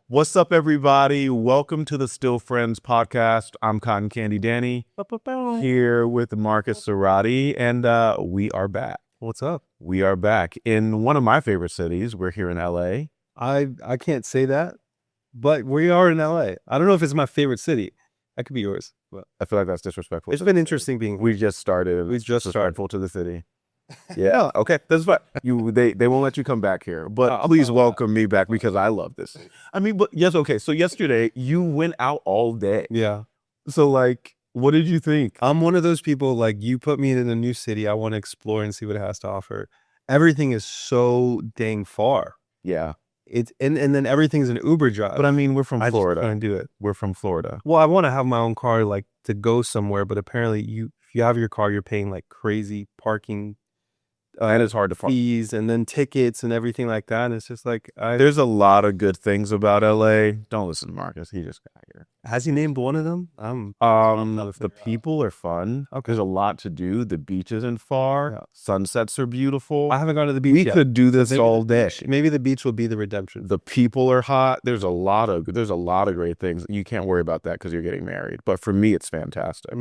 What's up, everybody? Welcome to the Still Friends podcast. I'm Cotton Candy Danny here with Markis Sexuality, and we are back. What's up? We are back in one of my favorite cities. We're here in LA. I can't say that, but we are in LA. I don't know if it's my favorite city. That could be yours. But I feel like that's disrespectful. it's been interesting being. We just started. We just disrespectful to the city. Yeah. Okay. That's fine. They won't let you come back here, but please welcome me back because I love this. I mean, but yes. Okay. So yesterday you went out all day. Yeah. So like, what did you think? I'm one of those people, like, you put me in a new city, I want to explore and see what it has to offer. Everything is so dang far. Yeah. It's and then everything's an Uber drive. But I mean, we're from I Florida. just can't do it. We're from Florida. Well, I want to have my own car, like, to go somewhere, but apparently if you have your car, you're paying like crazy parking And it's hard to find. fees and then tickets and everything like that. And it's just like, There's a lot of good things about LA. Don't listen to Marcus. He just got here. has he named one of them? The people are fun. Okay. There's a lot to do. The beach isn't far. Yeah. Sunsets are beautiful. I haven't gone to the beach We yet. could do this Maybe all day. Maybe the beach will be the redemption. The people are hot. There's a lot of great things. You can't worry about that because you're getting married. But for me, it's fantastic.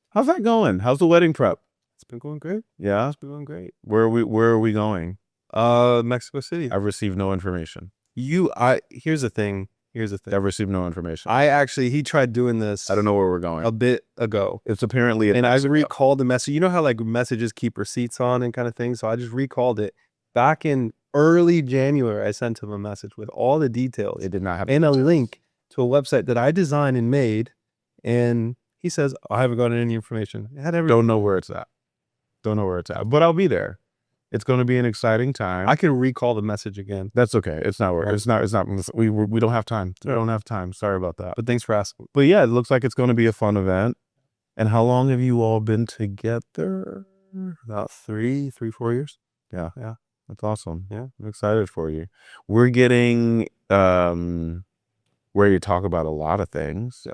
How's that going? How's the wedding prep? It's been going great. Yeah. It's been going great. Where are we going? Mexico City. I've received no information. Here's the thing. I've received no information. He tried doing this. I don't know where we're going. A bit ago. It's apparently And I recalled the message. You know how like messages keep receipts on and kind of thing? So I just recalled it. Back in early January, I sent him a message with all the details. It did not have and a link to a website that I designed and made. And he says, I haven't gotten any information. It had everything. Don't know where it's at. But I'll be there. It's going to be an exciting time. I can recall the message again. That's okay. It's not work. It's not. We don't have time. We don't have time. Sorry about that. But thanks for asking. But yeah, it looks like it's going to be a fun event. And how long have you all been together? About 4 years. Yeah. Yeah. That's awesome. Yeah. I'm excited for you. We're getting where you talk about a lot of things. Yeah.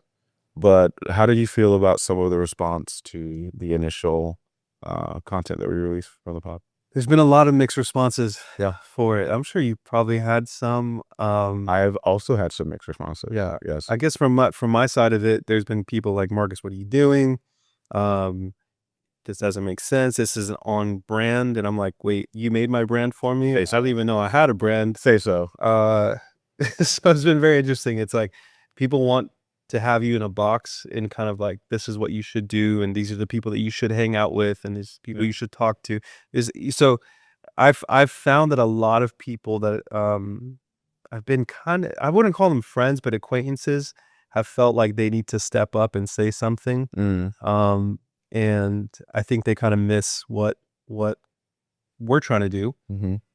But how did you feel about some of the response to the initial content that we released from the pod? There's been a lot of mixed responses for it. I'm sure you probably had some. I have also had some mixed responses. Yeah. Yes. I guess from my side of it, there's been people like, Marcus, what are you doing? This doesn't make sense. This isn't on brand. And I'm like, wait, you made my brand for me? I didn't even know I had a brand. Say so. So it's been very interesting. It's like people want to have you in a box and kind of like, this is what you should do, and these are the people that you should hang out with, and these people you should talk to. So I've found that a lot of people that I've been I wouldn't call them friends, but acquaintances, have felt like they need to step up and say something. And I think they kind of miss what we're trying to do,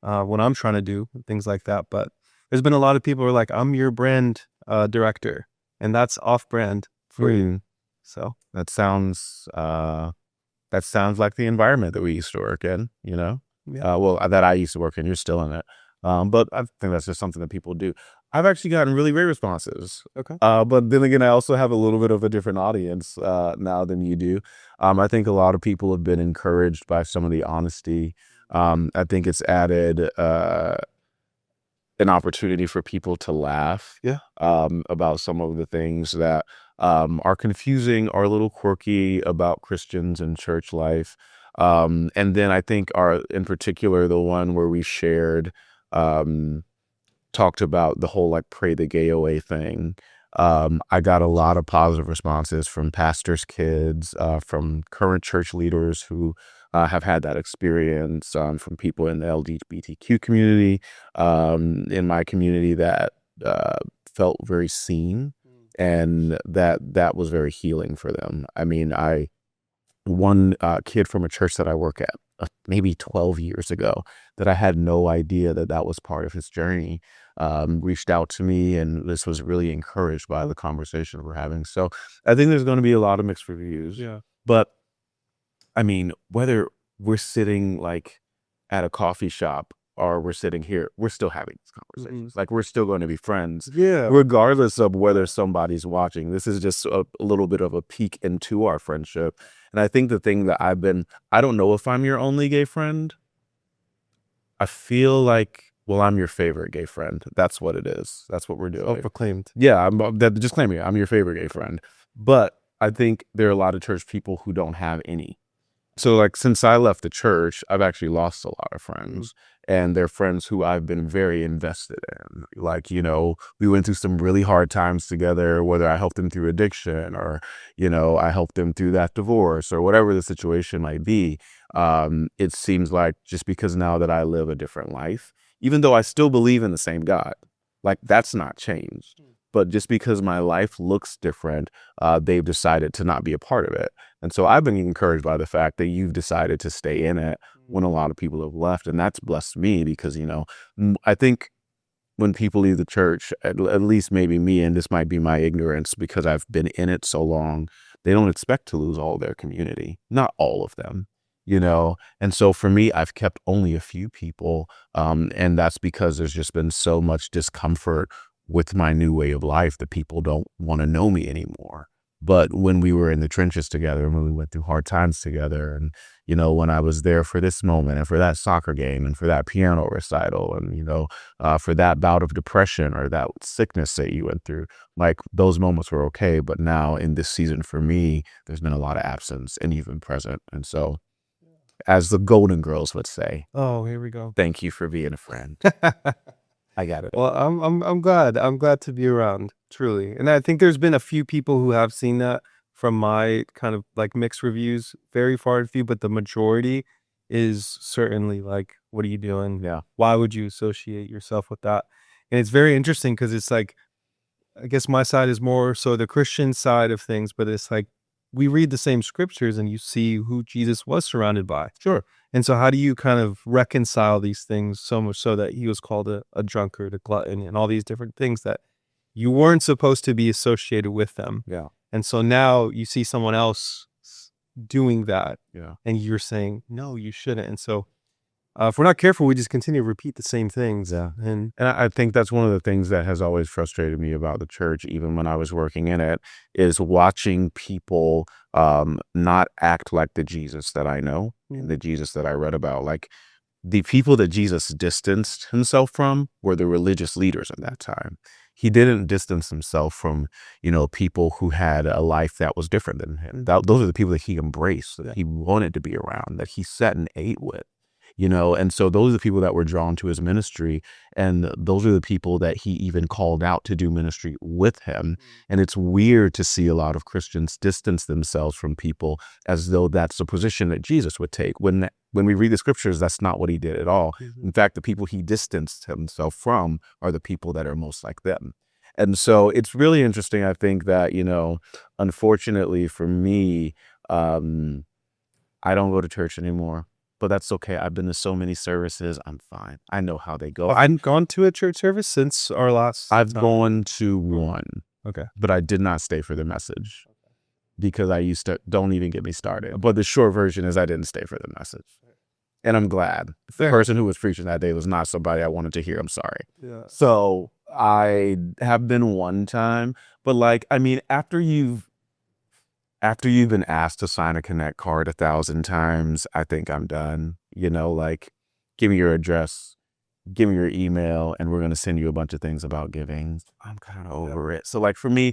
what I'm trying to do, things like that. But there's been a lot of people who are like, I'm your brand director. And that's off-brand for you. So that sounds like the environment that we used to work in, you know? Yeah. That I used to work in. You're still in it. But I think that's just something that people do. I've actually gotten really great responses. Okay. But then again, I also have a little bit of a different audience now than you do. I think a lot of people have been encouraged by some of the honesty. I think it's added an opportunity for people to laugh about some of the things that are confusing or a little quirky about Christians and church life. And then I think in particular, the one where we shared, talked about the whole like pray the gay away thing. I got a lot of positive responses from pastors' kids, from current church leaders who have had that experience, from people in the LGBTQ community, in my community that felt very seen, and that was very healing for them. I mean, one kid from a church that I work at maybe 12 years ago that I had no idea that was part of his journey, reached out to me, and this was really encouraged by the conversation we're having. So I think there's going to be a lot of mixed reviews. Yeah. But I mean, whether we're sitting like at a coffee shop or we're sitting here, we're still having these conversations. Like, we're still going to be friends, regardless of whether somebody's watching. This is just a little bit of a peek into our friendship. And I think the thing that I don't know if I'm your only gay friend. I feel like well, I'm your favorite gay friend. That's what it is. That's what we're doing. Self-proclaimed. Yeah, just claiming it. I'm your favorite gay friend. But I think there are a lot of church people who don't have any. So like since I left the church, I've actually lost a lot of friends, and they're friends who I've been very invested in. Like, we went through some really hard times together, whether I helped them through addiction or, I helped them through that divorce or whatever the situation might be. It seems like just because now that I live a different life, even though I still believe in the same God, like that's not changed. But just because my life looks different, they've decided to not be a part of it. And so I've been encouraged by the fact that you've decided to stay in it when a lot of people have left. And that's blessed me because, I think when people leave the church, at least maybe me, and this might be my ignorance because I've been in it so long, they don't expect to lose all their community, not all of them. And so for me, I've kept only a few people. And that's because there's just been so much discomfort with my new way of life that people don't want to know me anymore. But when we were in the trenches together and when we went through hard times together and, when I was there for this moment and for that soccer game and for that piano recital and, for that bout of depression or that sickness that you went through, like those moments were okay. But now in this season for me, there's been a lot of absence and you've been present. And so as the Golden Girls would say, Oh, here we go. thank you for being a friend. I got it. Well, I'm glad. I'm glad to be around, truly. And I think there's been a few people who have seen that from my kind of like mixed reviews, very far and few, but the majority is certainly like, what are you doing? Yeah. Why would you associate yourself with that? And it's very interesting because it's like, I guess my side is more so the Christian side of things, but it's like we read the same scriptures and you see who Jesus was surrounded by. Sure. And so how do you kind of reconcile these things so much so that he was called a drunkard, a glutton, and all these different things that you weren't supposed to be associated with them. Yeah. And so now you see someone else doing that. Yeah. And you're saying, no, you shouldn't. And so if we're not careful, we just continue to repeat the same things. Yeah. And I think that's one of the things that has always frustrated me about the church, even when I was working in it, is watching people not act like the Jesus that I know, and the Jesus that I read about. Like the people that Jesus distanced himself from were the religious leaders at that time. He didn't distance himself from, people who had a life that was different than him. Those are the people that he embraced, that he wanted to be around, that he sat and ate with. And so those are the people that were drawn to his ministry. And those are the people that he even called out to do ministry with him. And it's weird to see a lot of Christians distance themselves from people as though that's the position that Jesus would take. When we read the scriptures, that's not what he did at all. In fact, the people he distanced himself from are the people that are most like them. And so it's really interesting, I think, that, unfortunately for me, I don't go to church anymore. But that's okay. I've been to so many services. I'm fine. I know how they go. well, I've gone to a church service since our last I've time. gone to one, Okay. but I did not stay for the message because I used to, don't even get me started. But the short version is I didn't stay for the message. And I'm glad. The person who was preaching that day was not somebody I wanted to hear. I'm sorry. Yeah. So I have been one time, but after you've been asked to sign a Connect card 1,000 times, I think I'm done. Give me your address, give me your email, and we're going to send you a bunch of things about giving. I'm kind of over it. So for me,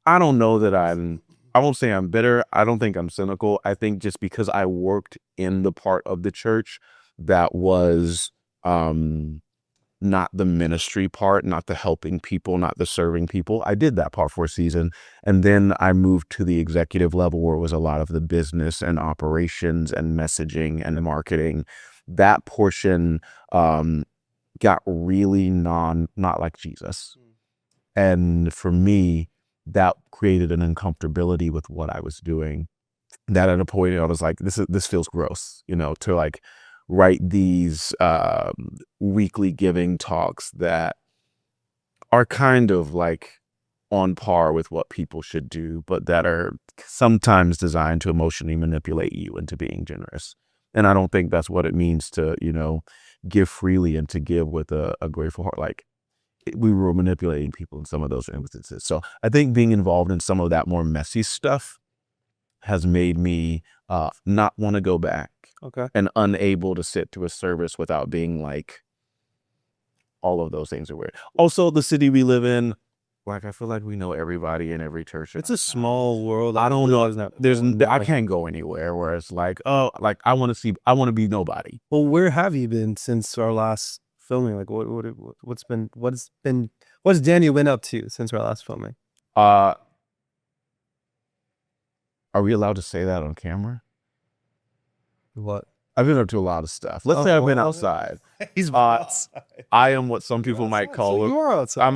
I don't know that I won't say I'm bitter. I don't think I'm cynical. I think just because I worked in the part of the church that was not the ministry part, not the helping people, not the serving people. I did that part for a season. And then I moved to the executive level where it was a lot of the business and operations and messaging and marketing. That portion got really not like Jesus. And for me, that created an uncomfortability with what I was doing. That at a point I was like, this feels gross, to write these weekly giving talks that are kind of on par with what people should do, but that are sometimes designed to emotionally manipulate you into being generous. And I don't think that's what it means to, give freely and to give with a grateful heart. We were manipulating people in some of those instances. So I think being involved in some of that more messy stuff has made me not want to go back. Okay. And unable to sit through a service without being all of those things are weird. Also, the city we live in, like I feel like we know everybody in every church. It's a small world. I don't know. I can't go anywhere where it's like, oh, like I want to be nobody. Well, where have you been since our last filming? Like, what's Daniel been up to since our last filming? Are we allowed to say that on camera? What? I've been up to a lot of stuff. Let's say I've been outside. He's outside. I am what some people might call So it. you are outside.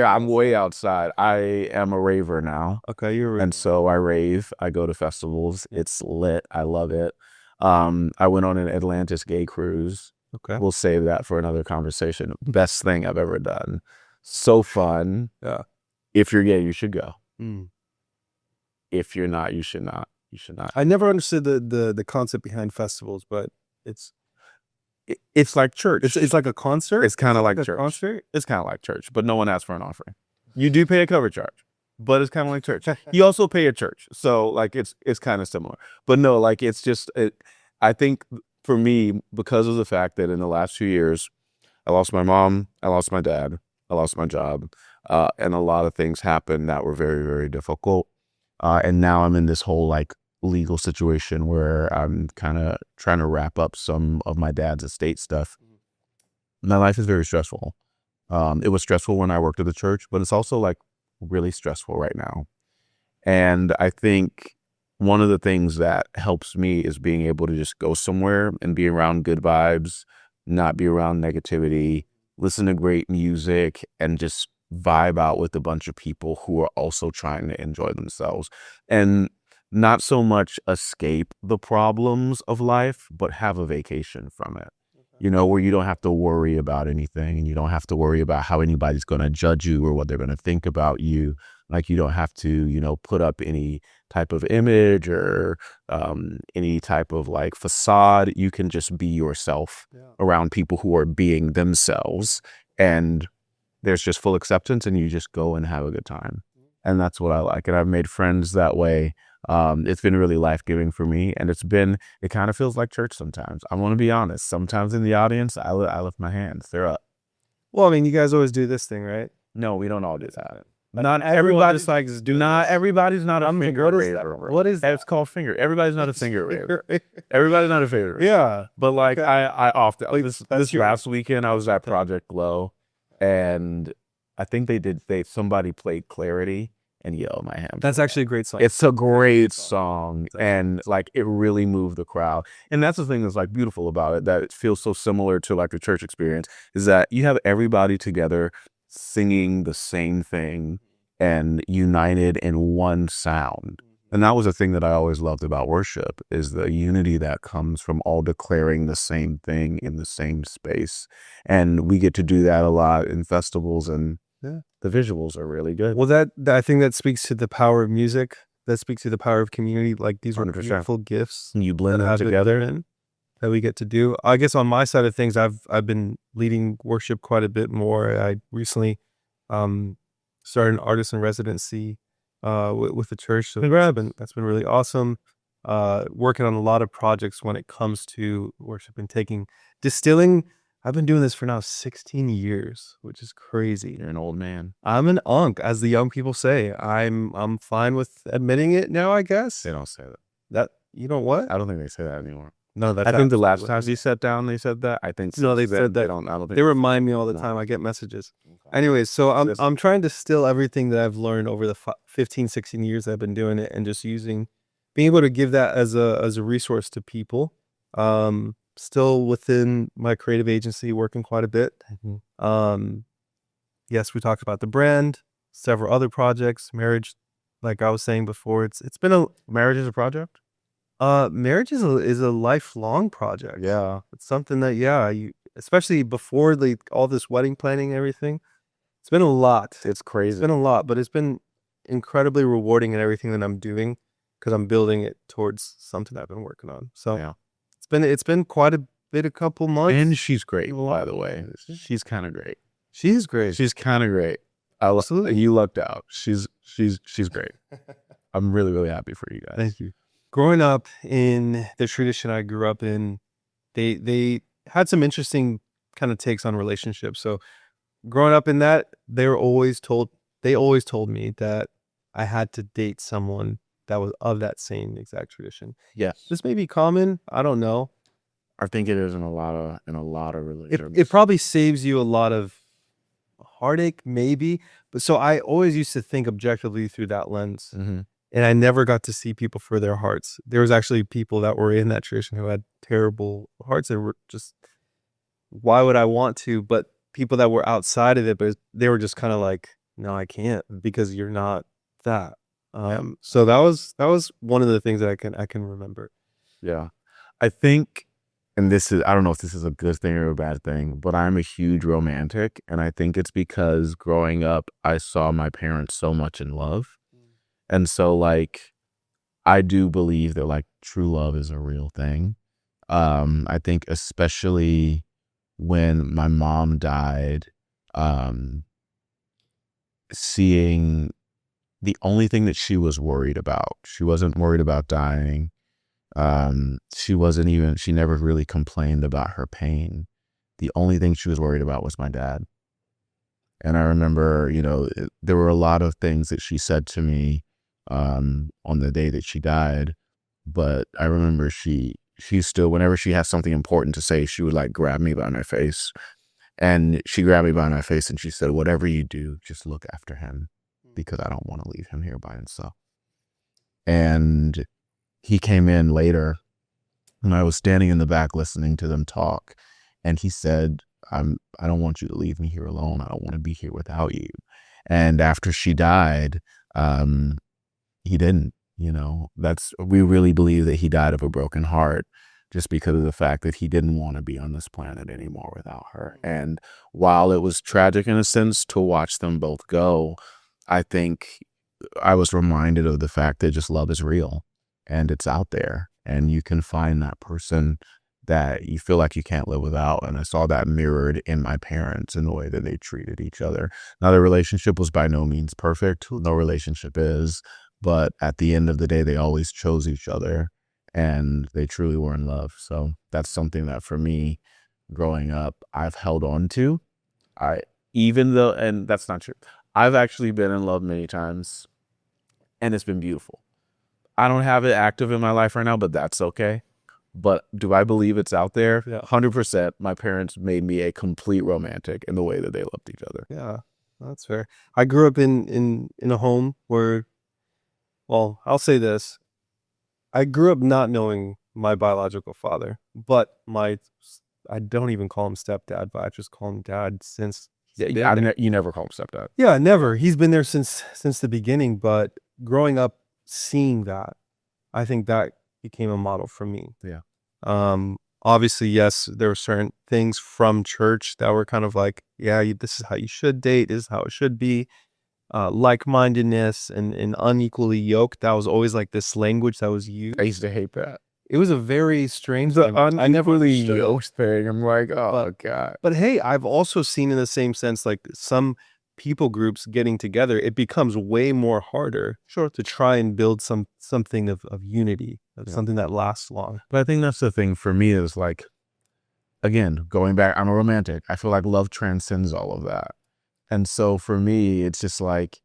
I'm way outside. I am a raver now. Okay, you're And so I rave. I go to festivals. It's lit. I love it. I went on an Atlantis gay cruise. okay. We'll save that for another conversation. Best thing I've ever done. So fun. Yeah. If you're gay, you should go. Mm. If you're not, you should not. You should not. I never understood the concept behind festivals, but it's like church. it's like a concert. It's kind of like a church. concert. It's kind of like church, but no one asks for an offering. You do pay a cover charge, but it's kind of like church. You also pay a church, so like it's kind of similar. But no, like it's just. I think for me, because of the fact that in the last few years, I lost my mom, I lost my dad, I lost my job, and a lot of things happened that were very, very difficult. And now I'm in this whole like legal situation where I'm kind of trying to wrap up some of my dad's estate stuff. My life is very stressful. It was stressful when I worked at the church, but it's also like really stressful right now. And I think one of the things that helps me is being able to just go somewhere and be around good vibes, not be around negativity, listen to great music, and just vibe out with a bunch of people who are also trying to enjoy themselves. And not so much escape the problems of life, but have a vacation from it. You know, where you don't have to worry about anything and you don't have to worry about how anybody's going to judge you or what they're going to think about you. Like you don't have to, you know, put up any type of image or any type of like facade. You can just be yourself around people who are being themselves. And there's just full acceptance and you just go and have a good time. And that's what I like. And I've made friends that way. It's been really life-giving for me. And it kind of feels like church sometimes. I want to be honest. Sometimes in the audience, I lift my hands. They're up. Well, I mean, you guys always do this thing, right? No, we don't all do that. Not everybody's like just do. Not everybody's not a finger raver. What is that? It's called finger. Everybody's not a finger raver. Everybody's not a finger raver. Yeah. But like I often Like, this last weekend I was at Project Glow, and I think somebody played Clarity. And yo, my hand. That's actually a great song. It's a great song, and like it really moved the crowd. And that's the thing that's like beautiful about it, that it feels so similar to like the church experience, is that you have everybody together singing the same thing and united in one sound. And that was the thing that I always loved about worship, is the unity that comes from all declaring the same thing in the same space. And we get to do that a lot in festivals, and the visuals are really good. Well, I think that speaks to the power of music. That speaks to the power of community. Like these are 100%. beautiful gifts. You blend them together that we get to do. I guess on my side of things, I've been leading worship quite a bit more. I recently started an artist in residency with the church. So that's been really awesome. Working on a lot of projects when it comes to worship and distilling. I've been doing this for now 16 years, which is crazy. You're an old man. I'm an unk, as the young people say. I'm fine with admitting it now, I guess. They don't say that. You know what? I don't think they say that anymore. No, I think the last time you sat down, they said that. I think no, they said that. I don't think they remind me all the time. I get messages. Anyways, so I'm trying to distill everything that I've learned over the 15, 16 years I've been doing it, and just being able to give that as a resource to people. Still within my creative agency, working quite a bit. Yes, we talked about the brand, several other projects, marriage. Like I was saying before, it's been marriage is a project. Marriage is a lifelong project. Yeah, it's something that you, especially before all this wedding planning and everything. It's been a lot. It's crazy. It's been a lot, but it's been incredibly rewarding in everything that I'm doing, because I'm building it towards something I've been working on. So yeah. It's been quite a couple months. And she's great, by the way. She's kind of great. She's great. She's kind of great. Absolutely. You lucked out. She's great. I'm really, really happy for you guys. Thank you. Growing up in the tradition I grew up in, they had some interesting kind of takes on relationships. So growing up in that, they always told me that I had to date someone that was of that same exact tradition. Yes. This may be common. I don't know. I think it is in a lot of religions. It probably saves you a lot of heartache, maybe. But so I always used to think objectively through that lens. Mm-hmm. And I never got to see people for their hearts. There was actually people that were in that tradition who had terrible hearts and were just, why would I want to? But people that were outside of it, but they were just kind of like, no, I can't because you're not that. So that was one of the things that I can remember. Yeah. I think, and this is, I don't know if this is a good thing or a bad thing, but I'm a huge romantic. And I think it's because growing up, I saw my parents so much in love. And so like, I do believe that like true love is a real thing. I think especially when my mom died, seeing the only thing that she was worried about, she wasn't worried about dying. She never really complained about her pain. The only thing she was worried about was my dad. And I remember, there were a lot of things that she said to me on the day that she died, but I remember she still, whenever she has something important to say, she would like grab me by my face, and she grabbed me by my face and she said, whatever you do, just look after him because I don't want to leave him here by himself. And he came in later and I was standing in the back listening to them talk, and he said, I don't want you to leave me here alone. I don't want to be here without you. And after she died, he didn't, we really believe that he died of a broken heart just because of the fact that he didn't want to be on this planet anymore without her. And while it was tragic in a sense to watch them both go, I think I was reminded of the fact that just love is real and it's out there, and you can find that person that you feel like you can't live without. And I saw that mirrored in my parents in the way that they treated each other. Now, their relationship was by no means perfect. No relationship is. But at the end of the day, they always chose each other and they truly were in love. So that's something that for me, growing up, I've held on to. And that's not true. I've actually been in love many times and it's been beautiful. I don't have it active in my life right now, but that's okay. But do I believe it's out there? Yeah. 100%. My parents made me a complete romantic in the way that they loved each other. Yeah, that's fair. I grew up in a home where, well, I'll say this. I grew up not knowing my biological father, but I don't even call him stepdad, but I just call him dad since. Yeah, you never call him stepdad. Yeah, never. He's been there since the beginning, but growing up seeing that, I think that became a model for me. Yeah. Obviously, yes, there were certain things from church that were kind of like, yeah, this is how you should date, this is how it should be. Like-mindedness and unequally yoked. That was always like this language that was used. I used to hate that. It was a very strange The I never unequally understood it. yoked thing. I'm like, oh God. But hey, I've also seen in the same sense, like some people groups getting together, it becomes way more harder to try and build something of unity, something that lasts long. But I think that's the thing for me is like, again, going back, I'm a romantic. I feel like love transcends all of that. And so for me, it's just like,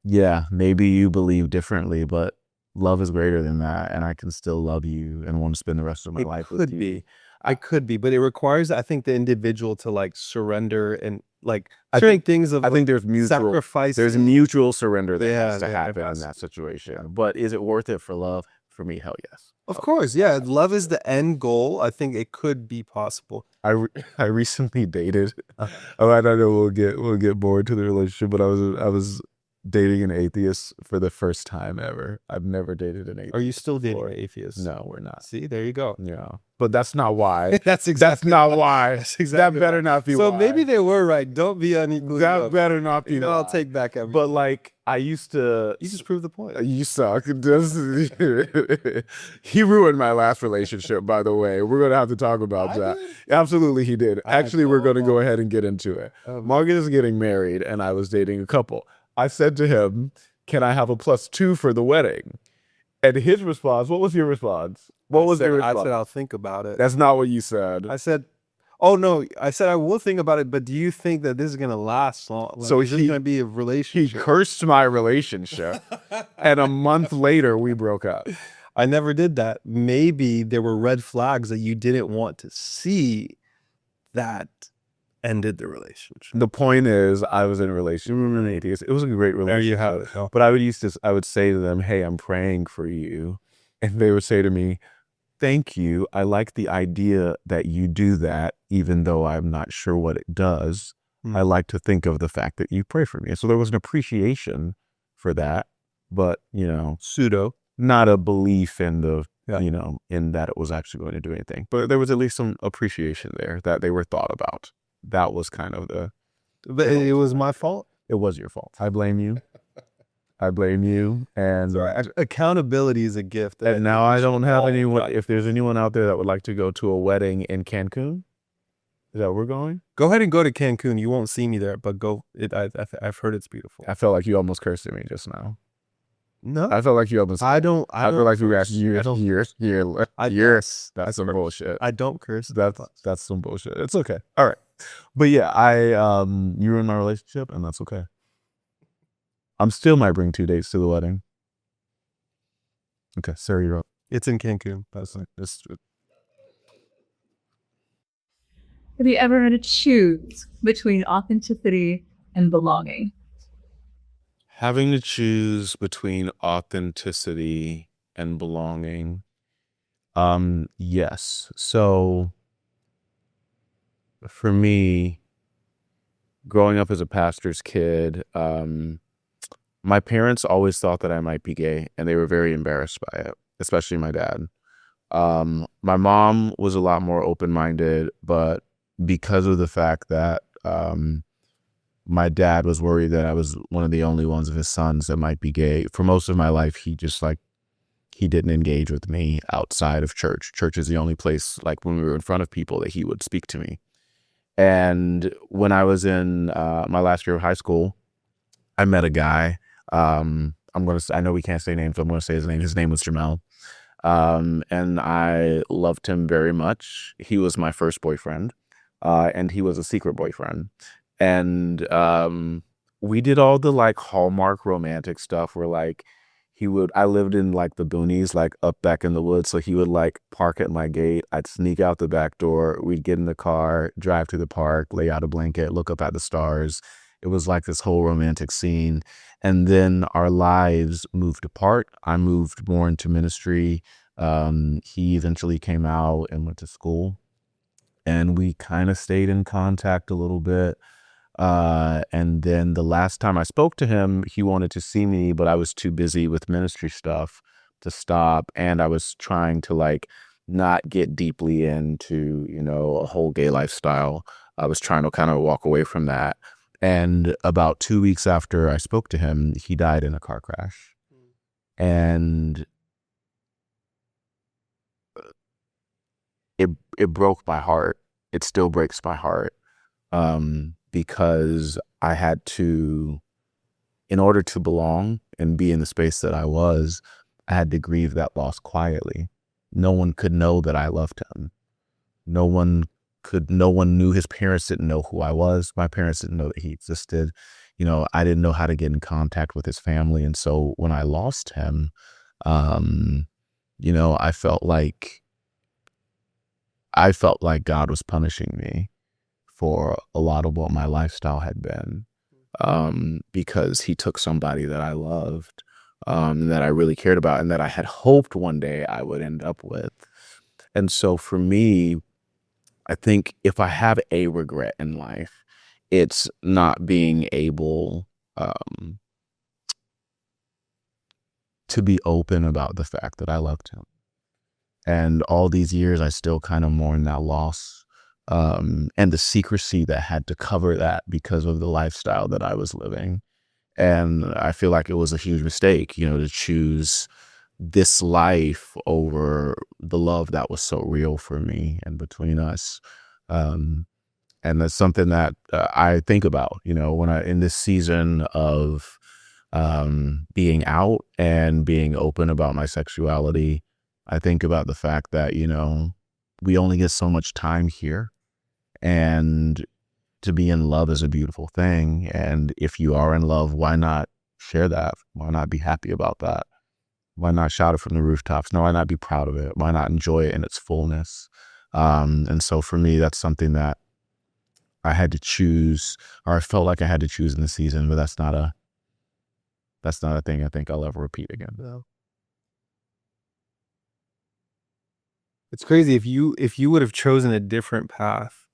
yeah, maybe you believe differently, but love is greater than that. And I can still love you and want to spend the rest of my life with you. I could be, but it requires, I think, the individual to like surrender and like certain things of, I think there's mutual sacrifice. There's mutual surrender that has to Yeah, happen in that situation. But is it worth it for love? For me, hell yes. Of course, yeah. Love is the end goal. I think it could be possible. I recently dated. Oh, I don't know. We'll get more into the relationship, but I was dating an atheist for the first time ever. I've never dated an atheist. Are you still dating an atheist? No, we're not. See, there you go. Yeah, but that's not why. That's not why. That's exactly. That better not be. So why. Maybe they were right. Don't be unequal. That better not be. I'll take back everything. But like, I used to. You just proved the point. You suck. He ruined my last relationship, by the way. We're gonna have to talk about that. Absolutely, he did. Actually, we're gonna go ahead and get into it. Markis is getting married, and I was dating a couple. I said to him, "Can I have a +2 for the wedding?" And his response, what was your response? What was your response? I said, I'll think about it. That's not what you said. I said, Oh no, I said I will think about it, but do you think that this is gonna last long? Like, So is this gonna be a he relationship? cursed my relationship, and a month later we broke up. I never did that. Maybe there were red flags that you didn't want to see that ended the relationship. The point is, I was in a relationship with an atheist. It was a great There you relationship. have it. No. But I would say to them, "Hey, I'm praying for you," and they would say to me, "Thank you. I like the idea that you do that, even though I'm not sure what it does. I like to think of the fact that you pray for me." And so there was an appreciation for that, but Pseudo. not a belief in Yeah. in that it was actually going to do anything. But there was at least some appreciation there that they were thought about. That was kind of But it was my fault. it was your fault. I blame you. I blame you. And Sorry. Accountability is a gift. and now I don't have anyone. If there's anyone out there that would like to go to a wedding in Cancun, is that where we're going? Go ahead and go to Cancun. You won't see me there, but go. I've heard it's beautiful. I felt like you almost cursed at me just now. No, I felt like you almost. I don't. I feel like you were asking I don't- years. That's some bullshit. I don't curse. That's some bullshit. It's okay. All right. But yeah, you were in my relationship, and that's okay. I'm still might bring 2 dates to the wedding. Okay, Sarah, you're up. It's in Cancun. Have you ever had to choose between authenticity and belonging? Having to choose between authenticity and belonging. Yes. So for me, growing up as a pastor's kid, my parents always thought that I might be gay, and they were very embarrassed by it, especially my dad. My mom was a lot more open-minded, but because of the fact that my dad was worried that I was one of the only ones of his sons that might be gay, for most of my life, he didn't engage with me outside of church. Church is the only place, like when we were in front of people, that he would speak to me. And when I was in my last year of high school, I met a guy. I know we can't say names, so I'm going to say his name. His name was Jamel. And I loved him very much. He was my first boyfriend, and he was a secret boyfriend. And we did all the like Hallmark romantic stuff where like I lived in like the boonies, like up back in the woods. So he would like park at my gate. I'd sneak out the back door. We'd get in the car, drive to the park, lay out a blanket, look up at the stars. It was like this whole romantic scene. And then our lives moved apart. I moved more into ministry. He eventually came out and went to school. And we kind of stayed in contact a little bit. And then the last time I spoke to him, he wanted to see me, but I was too busy with ministry stuff to stop. And I was trying to like not get deeply into, a whole gay lifestyle. I was trying to kind of walk away from that. And about 2 weeks after I spoke to him, he died in a car crash. And it broke my heart. It still breaks my heart. Because I had to, in order to belong and be in the space that I was, I had to grieve that loss quietly. No one could know that I loved him. No one knew. His parents didn't know who I was. My parents didn't know that he existed. I didn't know how to get in contact with his family. And so when I lost him, I felt like God was punishing me for a lot of what my lifestyle had been, because he took somebody that I loved, that I really cared about, and that I had hoped one day I would end up with. And so for me, I think if I have a regret in life, it's not being able to be open about the fact that I loved him. And all these years, I still kind of mourn that loss. And the secrecy that had to cover that because of the lifestyle that I was living. And I feel like it was a huge mistake, to choose this life over the love that was so real for me and between us. And that's something that I think about, when in this season of being out and being open about my sexuality. I think about the fact that, we only get so much time here. And to be in love is a beautiful thing. And if you are in love, why not share that? Why not be happy about that? Why not shout it from the rooftops? No, why not be proud of it? Why not enjoy it in its fullness? And so for me, that's something that I had to choose, or I felt like I had to choose in the season, but that's not a thing I think I'll ever repeat again. No. It's crazy. If you would have chosen a different path,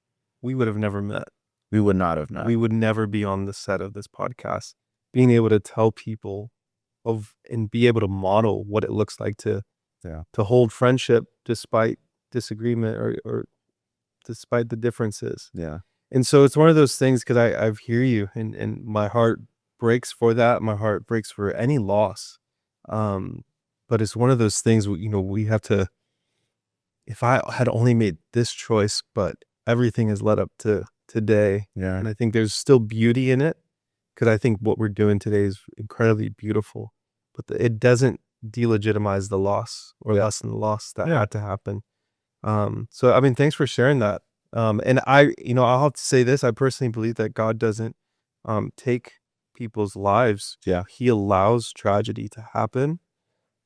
we would have never met. We would not have known. We would never be on the set of this podcast. Being able to tell people and be able to model what it looks like to hold friendship despite disagreement or despite the differences. Yeah. And so it's one of those things, because I hear you, and my heart breaks for that. My heart breaks for any loss. But it's one of those things, we have to, if I had only made this choice, but everything has led up to today. Yeah. And I think there's still beauty in it, because I think what we're doing today is incredibly beautiful, but it doesn't delegitimize the loss or lessen the loss that had to happen. So, I mean, thanks for sharing that. And I'll have to say this, I personally believe that God doesn't take people's lives. Yeah. He allows tragedy to happen.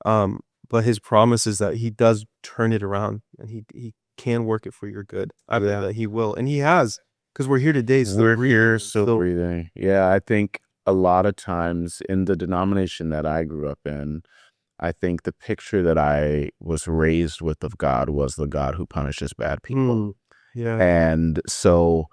But his promise is that he does turn it around, and he can work it for your good. I believe that he will, and he has, because we're here today. We're here still breathing. Yeah, I think a lot of times in the denomination that I grew up in, I think the picture that I was raised with of God was the God who punishes bad people. Yeah. And so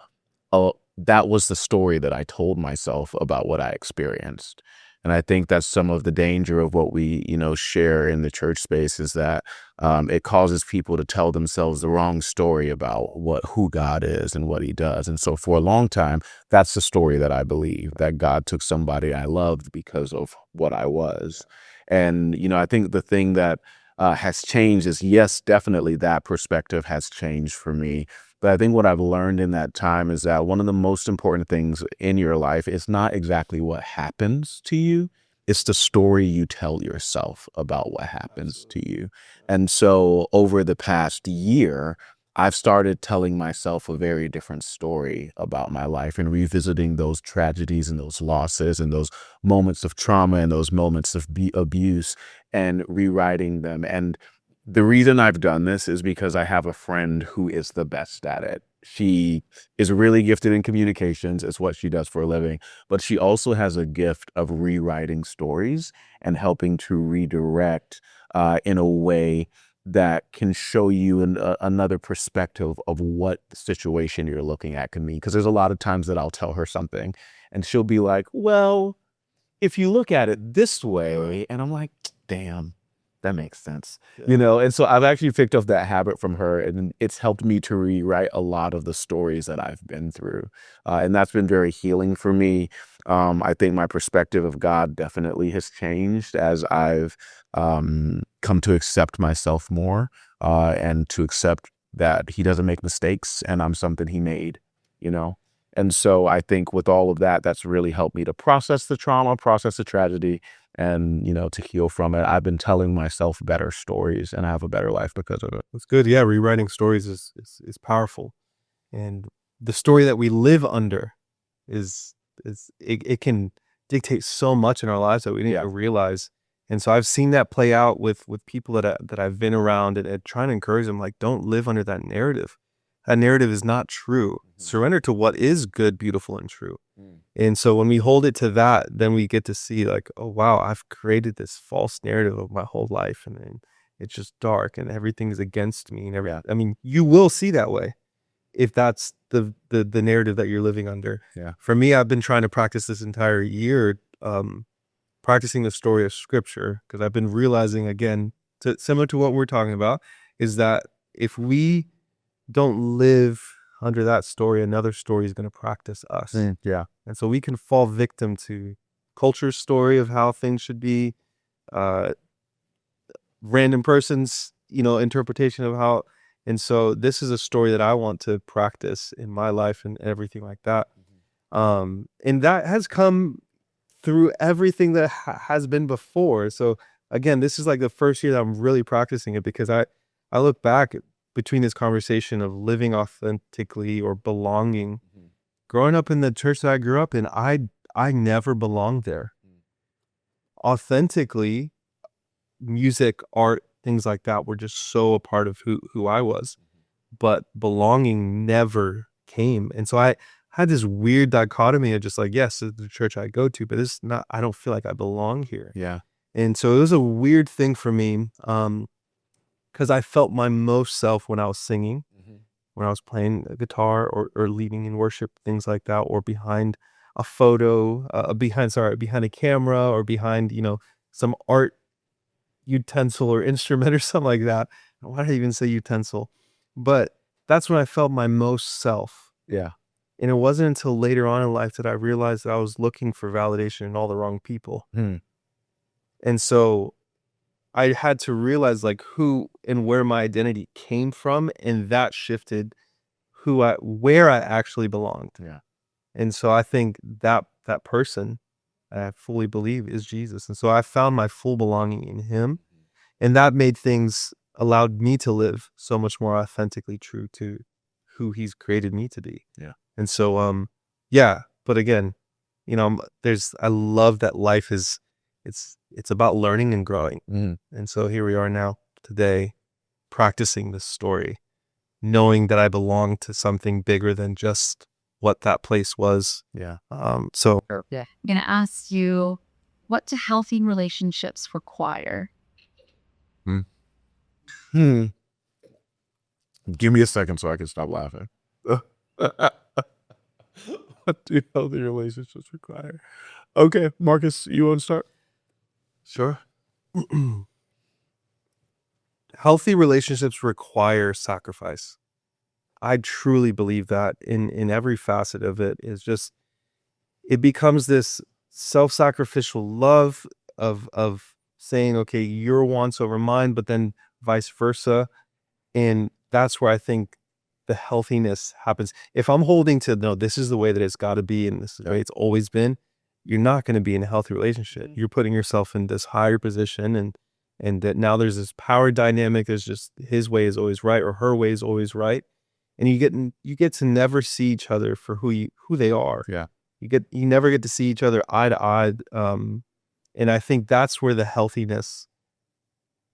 that was the story that I told myself about what I experienced. And I think that's some of the danger of what we, share in the church space, is that it causes people to tell themselves the wrong story about who God is and what he does. And so for a long time, that's the story that I believe, that God took somebody I loved because of what I was. And, I think the thing that has changed is, yes, definitely that perspective has changed for me. But I think what I've learned in that time is that one of the most important things in your life is not exactly what happens to you. It's the story you tell yourself about what happens to you. And so over the past year, I've started telling myself a very different story about my life, and revisiting those tragedies and those losses and those moments of trauma and those moments of abuse, and rewriting them. And the reason I've done this is because I have a friend who is the best at it. She is really gifted in communications. It's what she does for a living. But she also has a gift of rewriting stories and helping to redirect in a way that can show you another perspective of what the situation you're looking at can mean. Because there's a lot of times that I'll tell her something and she'll be like, well, if you look at it this way, and I'm like, damn, that makes sense. And so I've actually picked up that habit from her, and it's helped me to rewrite a lot of the stories that I've been through. And that's been very healing for me. I think my perspective of God definitely has changed as I've come to accept myself more, and to accept that he doesn't make mistakes and I'm something he made, And so I think with all of that, that's really helped me to process the trauma, process the tragedy, and, to heal from it. I've been telling myself better stories, and I have a better life because of it. That's good. Yeah, rewriting stories is powerful. And the story that we live under it can dictate so much in our lives that we didn't even realize. And so I've seen that play out with people that I've been around, and trying to encourage them, like, don't live under that narrative. That narrative is not true. Surrender to what is good, beautiful, and true. And so when we hold it to that, then we get to see, like, oh, wow, I've created this false narrative of my whole life, and then it's just dark and everything's against me. And I mean, you will see that way if that's the narrative that you're living under. Yeah. For me, I've been trying to practice this entire year, practicing the story of Scripture, because I've been realizing, again, similar to what we're talking about, is that if we don't live under that story, another story is going to practice us. Yeah. And so we can fall victim to culture's story of how things should be, random person's, interpretation of how. And so this is a story that I want to practice in my life and everything like that. And that has come through everything that has been before. So again, this is like the first year that I'm really practicing it, because I look back between this conversation of living authentically or belonging. Growing up in the church that I grew up in, I never belonged there. Authentically, music, art, things like that were just so a part of who I was, but belonging never came. And so I had this weird dichotomy of just like, yes, it's the church I go to, but it's not, I don't feel like I belong here. Yeah. And so it was a weird thing for me, because I felt my most self when I was singing, when I was playing a guitar or leading in worship, things like that, or behind a photo, behind a camera, or behind, some art utensil or instrument or something like that. Why did I even say utensil? But that's when I felt my most self. Yeah. And it wasn't until later on in life that I realized that I was looking for validation in all the wrong people. And so I had to realize like who and where my identity came from, and that shifted where I actually belonged. Yeah. And so I think that person, I fully believe, is Jesus. And so I found my full belonging in him, and that allowed me to live so much more authentically true to who he's created me to be. Yeah. And so, yeah, but again, I love that life it's about learning and growing. And so here we are now today, practicing this story, knowing that I belong to something bigger than just what that place was. Yeah. So I'm going to ask you, what do healthy relationships require? Give me a second so I can stop laughing. What do healthy relationships require? Okay, Marcus, you want to start? Sure. Healthy relationships require sacrifice. I truly believe that in every facet of it is just, it becomes this self-sacrificial love of saying, okay, your wants over mine, but then vice versa. And that's where I think the healthiness happens. If I'm holding to, no, this is the way that it's got to be, and this is the way it's always been, you're not going to be in a healthy relationship. You're putting yourself in this higher position, and that now there's this power dynamic. There's just his way is always right, or her way is always right. And you get to never see each other for who they are. Yeah. You never get to see each other eye to eye. And I think that's where the healthiness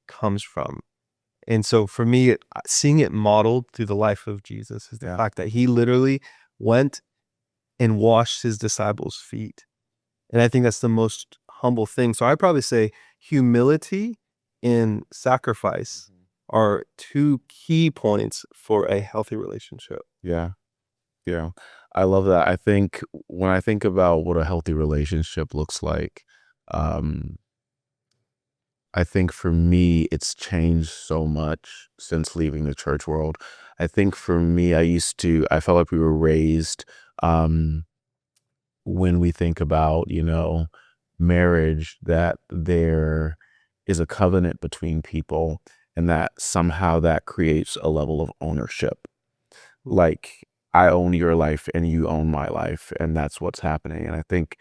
comes from. And so for me, seeing it modeled through the life of Jesus is the fact that he literally went and washed his disciples' feet. And I think that's the most humble thing. So I'd probably say humility and sacrifice are two key points for a healthy relationship. Yeah. Yeah. I love that. I think when I think about what a healthy relationship looks like, I think for me, it's changed so much since leaving the church world. I think for me, I felt like we were raised, when we think about, marriage, that there is a covenant between people, and that somehow that creates a level of ownership. Like, I own your life and you own my life, and that's what's happening. And I think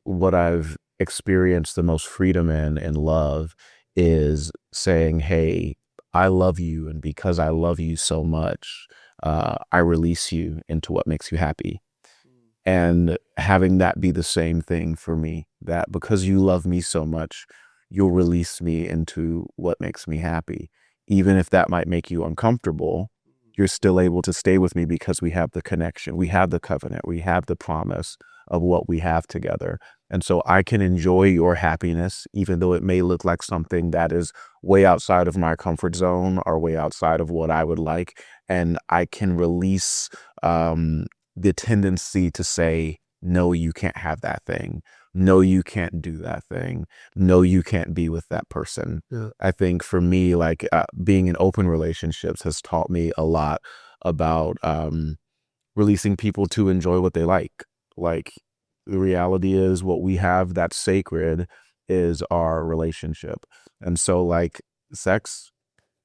what I've experienced the most freedom in and love is saying, hey, I love you, and because I love you so much, I release you into what makes you happy. And having that be the same thing for me, that because you love me so much, you'll release me into what makes me happy. Even if that might make you uncomfortable, you're still able to stay with me because we have the connection, we have the covenant, we have the promise of what we have together. And so I can enjoy your happiness, even though it may look like something that is way outside of my comfort zone or way outside of what I would like. And I can release the tendency to say, no, you can't have that thing. No, you can't do that thing. No, you can't be with that person. Yeah. I think for me, like being in open relationships has taught me a lot about releasing people to enjoy what they like. Like, the reality is what we have that's sacred is our relationship. And so like sex,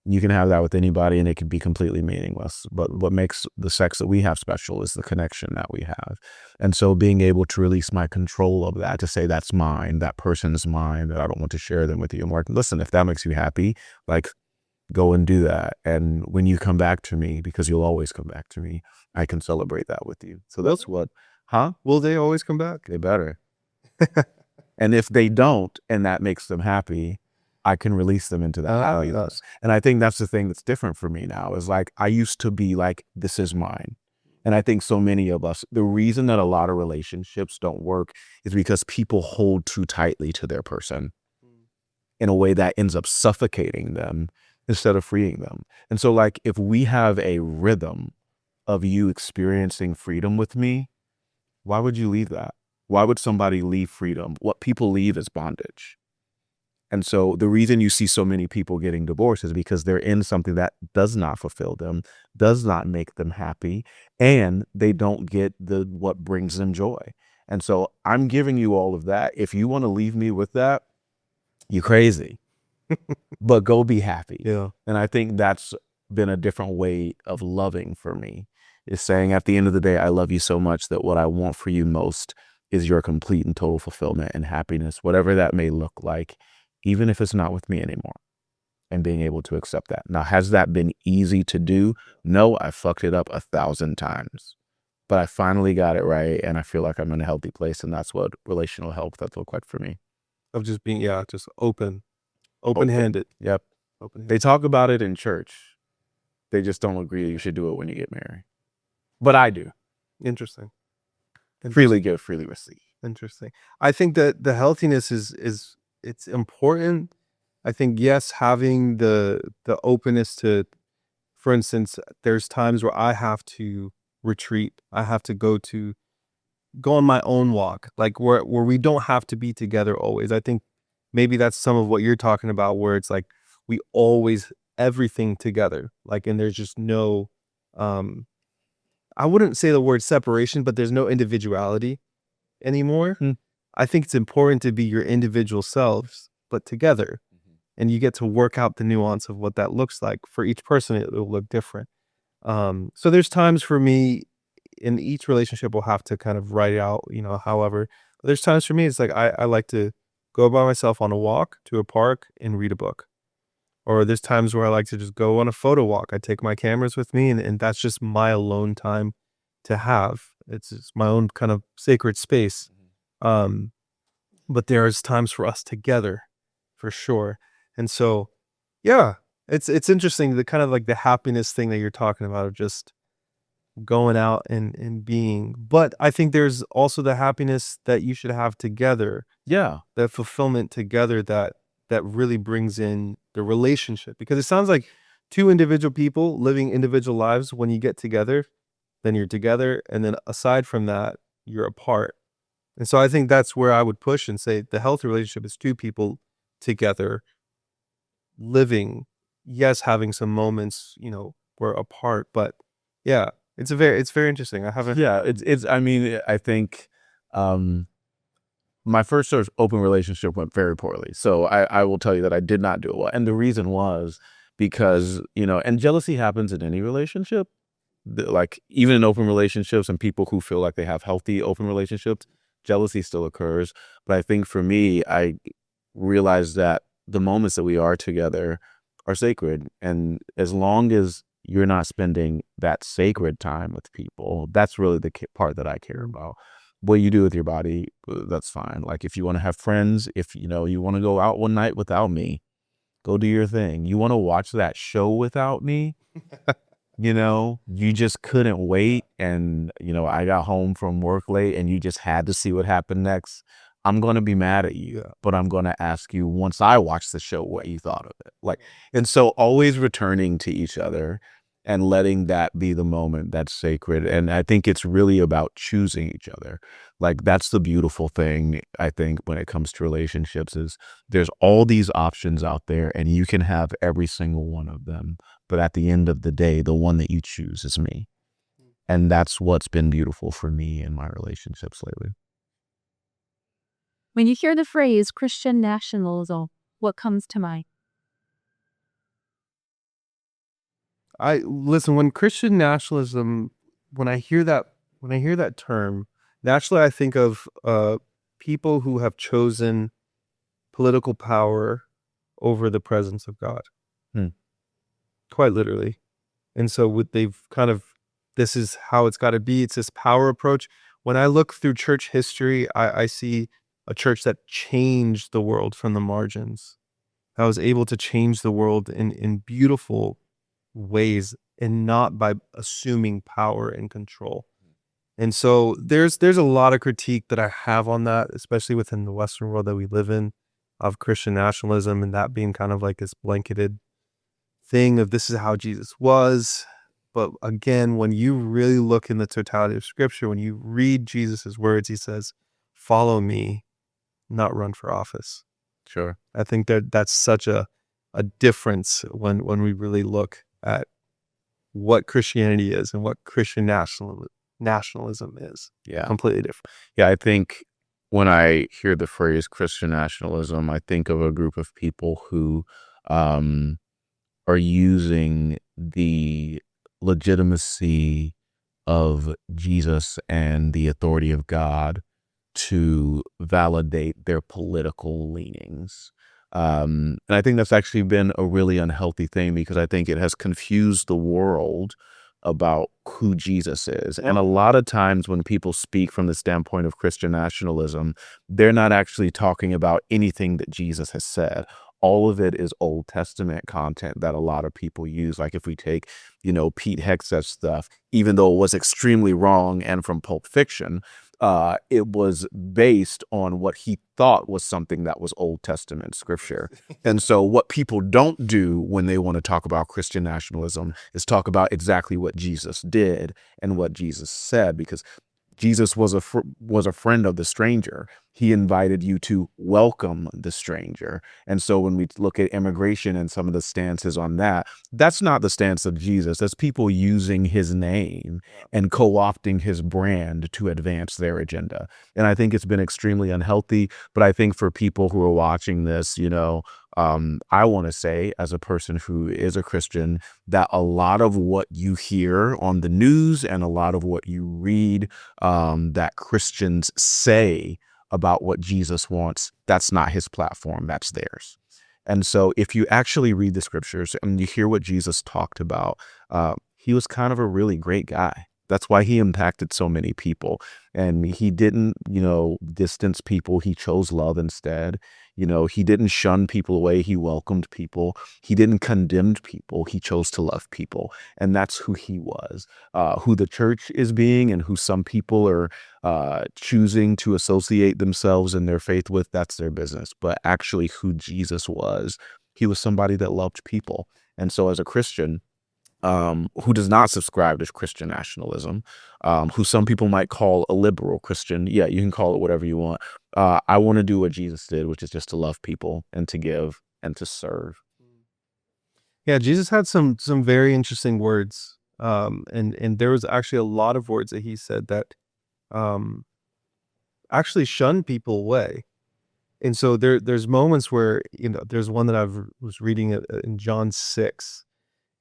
you can have that with anybody and it can be completely meaningless. But what makes the sex that we have special is the connection that we have. And so being able to release my control of that, to say that's mine, that person's mine, that I don't want to share them with you. I'm like, listen, if that makes you happy, like, go and do that. And when you come back to me, because you'll always come back to me, I can celebrate that with you. So that's what, huh? Will they always come back? They better. And if they don't, and that makes them happy, I can release them into that happiness. And I think that's the thing that's different for me now is like, I used to be like, this is mine. And I think so many of us, the reason that a lot of relationships don't work is because people hold too tightly to their person in a way that ends up suffocating them instead of freeing them. And so like, if we have a rhythm of you experiencing freedom with me, why would you leave that? Why would somebody leave freedom? What people leave is bondage. And so the reason you see so many people getting divorced is because they're in something that does not fulfill them, does not make them happy, and they don't get what brings them joy. And so I'm giving you all of that. If you want to leave me with that, you're crazy, but go be happy. Yeah. And I think that's been a different way of loving for me, is saying at the end of the day, I love you so much that what I want for you most is your complete and total fulfillment and happiness, whatever that may look like, even if it's not with me anymore, and being able to accept that. Now, has that been easy to do? No, I fucked it up 1,000 times, but I finally got it right. And I feel like I'm in a healthy place. And that's what relational health that look like for me. Of just being, just open-handed. Yep. Open-handed. They talk about it in church. They just don't agree you should do it when you get married. But I do. Interesting. Freely give, freely receive. Interesting. I think that the healthiness is it's important. I think, yes, having the openness to, for instance, there's times where I have to retreat. I have to go on my own walk, like where we don't have to be together always. I think maybe that's some of what you're talking about, where it's like we always everything together, like, and there's just no, I wouldn't say the word separation, but there's no individuality anymore. I think it's important to be your individual selves, but together. And you get to work out the nuance of what that looks like. For each person, it will look different. So there's times for me in each relationship, we'll have to kind of write it out, however. But there's times for me, it's like I like to go by myself on a walk to a park and read a book. Or there's times where I like to just go on a photo walk. I take my cameras with me, and that's just my alone time to have. It's just my own kind of sacred space. But there's times for us together, for sure. And so, yeah, it's interesting, the kind of like the happiness thing that you're talking about of just going out and being. But I think there's also the happiness that you should have together. Yeah. The fulfillment together that really brings in the relationship. Because it sounds like two individual people living individual lives. When you get together, then you're together. And then aside from that, you're apart. And so I think that's where I would push and say the healthy relationship is two people together living, yes, having some moments, we're apart, but yeah, it's very interesting. I haven't. Yeah. I mean, I think, my first sort of open relationship went very poorly. So I will tell you that I did not do it well. And the reason was because, and jealousy happens in any relationship, like even in open relationships, and people who feel like they have healthy open relationships, jealousy still occurs. But I think for me, I realized that the moments that we are together are sacred. And as long as you're not spending that sacred time with people, that's really the part that I care about. What you do with your body, that's fine. Like if you want to have friends, if you want to go out one night without me, go do your thing. You want to watch that show without me, you just couldn't wait. And, I got home from work late and you just had to see what happened next. I'm going to be mad at you, but I'm going to ask you once I watch the show what you thought of it. And so always returning to each other and letting that be the moment that's sacred. And I think it's really about choosing each other. Like that's the beautiful thing, I think, when it comes to relationships, is there's all these options out there and you can have every single one of them. But at the end of the day, the one that you choose is me. And that's what's been beautiful for me in my relationships lately. When you hear the phrase Christian nationalism, what comes to mind? When Christian nationalism, when I hear that term, naturally I think of people who have chosen political power over the presence of God. quite literally. And so they've kind of, this is how it's got to be. It's this power approach. When I look through church history, I see a church that changed the world from the margins. I was able to change the world in beautiful ways, and not by assuming power and control. And so there's a lot of critique that I have on that, especially within the Western world that we live in, of Christian nationalism, and that being kind of like this blanketed thing of this is how Jesus was. But again, when you really look in the totality of Scripture, when you read Jesus's words, he says, "Follow me, not run for office." Sure. I think that's such a difference when we really look at what Christianity is and what Christian nationalism is. Yeah. Completely different. Yeah, I think when I hear the phrase Christian nationalism, I think of a group of people who are using the legitimacy of Jesus and the authority of God to validate their political leanings. And I think that's actually been a really unhealthy thing, because I think it has confused the world about who Jesus is. And a lot of times when people speak from the standpoint of Christian nationalism, they're not actually talking about anything that Jesus has said. All of it is Old Testament content that a lot of people use. Like if we take, Pete Hegseth's stuff, even though it was extremely wrong and from Pulp Fiction, it was based on what he thought was something that was Old Testament scripture. And so what people don't do when they want to talk about Christian nationalism is talk about exactly what Jesus did and what Jesus said, because Jesus was a friend of the stranger. He invited you to welcome the stranger. And so when we look at immigration and some of the stances on that, that's not the stance of Jesus. That's people using his name and co-opting his brand to advance their agenda. And I think it's been extremely unhealthy. But I think for people who are watching this, I want to say, as a person who is a Christian, that a lot of what you hear on the news and a lot of what you read that Christians say about what Jesus wants, that's not his platform, that's theirs. And so if you actually read the scriptures and you hear what Jesus talked about, he was kind of a really great guy. That's why he impacted so many people. And he didn't, distance people. He chose love instead. He didn't shun people away. He welcomed people. He didn't condemn people. He chose to love people. And that's who he was. Who the church is being and who some people are choosing to associate themselves and their faith with, that's their business. But actually who Jesus was, he was somebody that loved people. And so as a Christian, who does not subscribe to Christian nationalism, who some people might call a liberal Christian. Yeah, you can call it whatever you want. I want to do what Jesus did, which is just to love people and to give and to serve. Yeah, Jesus had some very interesting words. And there was actually a lot of words that he said that actually shunned people away. And so there's moments where, there's one that I was reading in John 6.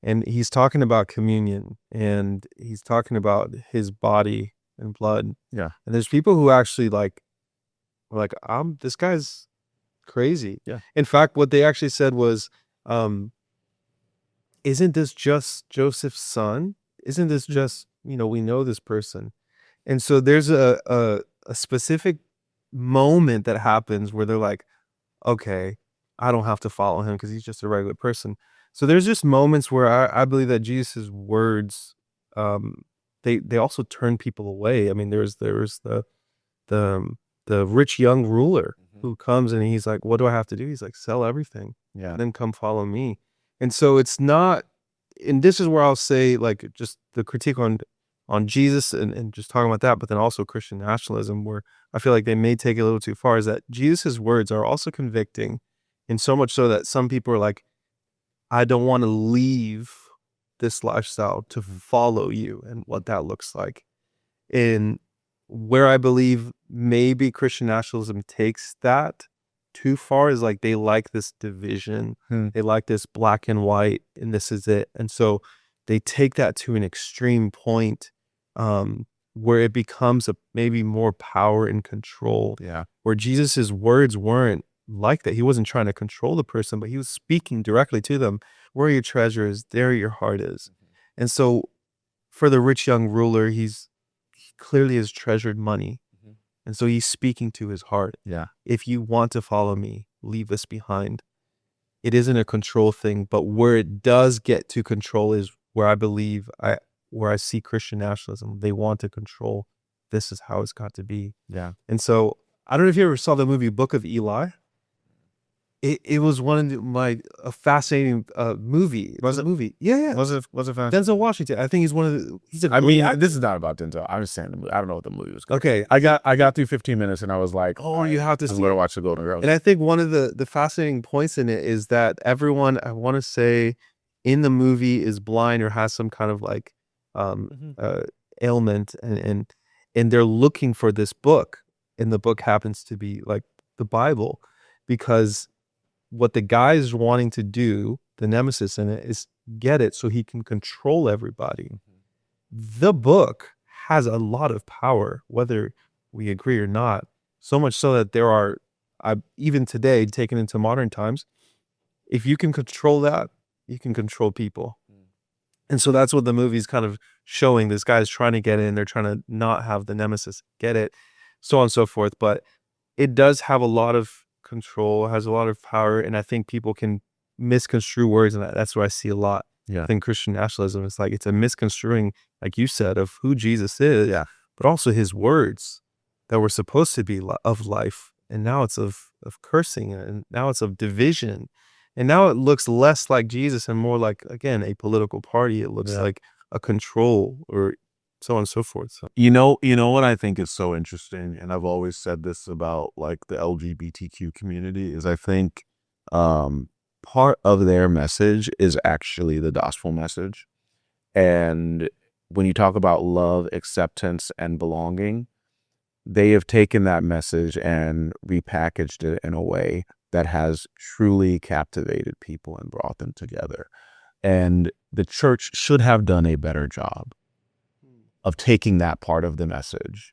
And he's talking about communion, and he's talking about his body and blood. Yeah. And there's people who actually were like, this guy's crazy. Yeah. In fact, what they actually said was, isn't this just Joseph's son? Isn't this just, we know this person. And so there's a specific moment that happens where they're like, okay, I don't have to follow him because he's just a regular person. So there's just moments where I believe that Jesus' words, they also turn people away. I mean, there's the rich young ruler who comes and he's like, what do I have to do? He's like, sell everything. Yeah. And then come follow me. And so it's not, and this is where I'll say, like, just the critique on Jesus and just talking about that, but then also Christian nationalism, where I feel like they may take it a little too far, is that Jesus' words are also convicting, and so much so that some people are like, I don't want to leave this lifestyle to follow you and what that looks like. And where I believe maybe Christian nationalism takes that too far is like they like this division. They like this black and white, and this is it. And so they take that to an extreme point where it becomes maybe more power and control. Yeah. Where Jesus's words weren't like that. He wasn't trying to control the person, but he was speaking directly to them. Where your treasure is, there your heart is. And so for the rich young ruler, he clearly has treasured money. And so he's speaking to his heart. Yeah. If you want to follow me, leave this behind. It isn't a control thing, but where it does get to control is where I believe where I see Christian nationalism. They want to control. This is how it's got to be. Yeah. And so I don't know if you ever saw the movie Book of Eli. It was one of a fascinating movie. Was it? Movie? Yeah. Was it fast? Denzel Washington. I think he's one of the. He's a I great mean, actor. this is not about Denzel. I was saying the movie. I don't know what the movie was called. Okay, I got through 15 minutes and I was like, Oh, you have to I'm see going to it. watch The Golden Girls. And I think one of the fascinating points in it is that everyone, I want to say, in the movie is blind or has some kind of like ailment, and they're looking for this book, and the book happens to be like the Bible, because what the guy is wanting to do, the nemesis in it, is get it so he can control everybody. The book has a lot of power, whether we agree or not. So much so that there are, even today, taken into modern times, if you can control that, you can control people. And so that's what the movie's kind of showing. This guy's trying to get in. They're trying to not have the nemesis get it, so on and so forth. But it does have a lot of control, has a lot of power. And I think people can misconstrue words. And that's what I see a lot. Yeah. I think Christian nationalism is like, it's a misconstruing, like you said, of who Jesus is, but also his words that were supposed to be of life. And now it's of cursing, and now it's of division. And now it looks less like Jesus and more like, again, a political party. It looks like a control, or so on and so forth. So. You know what I think is so interesting, and I've always said this about like the LGBTQ community, is I think part of their message is actually the gospel message. And when you talk about love, acceptance, and belonging, they have taken that message and repackaged it in a way that has truly captivated people and brought them together. And the church should have done a better job of taking that part of the message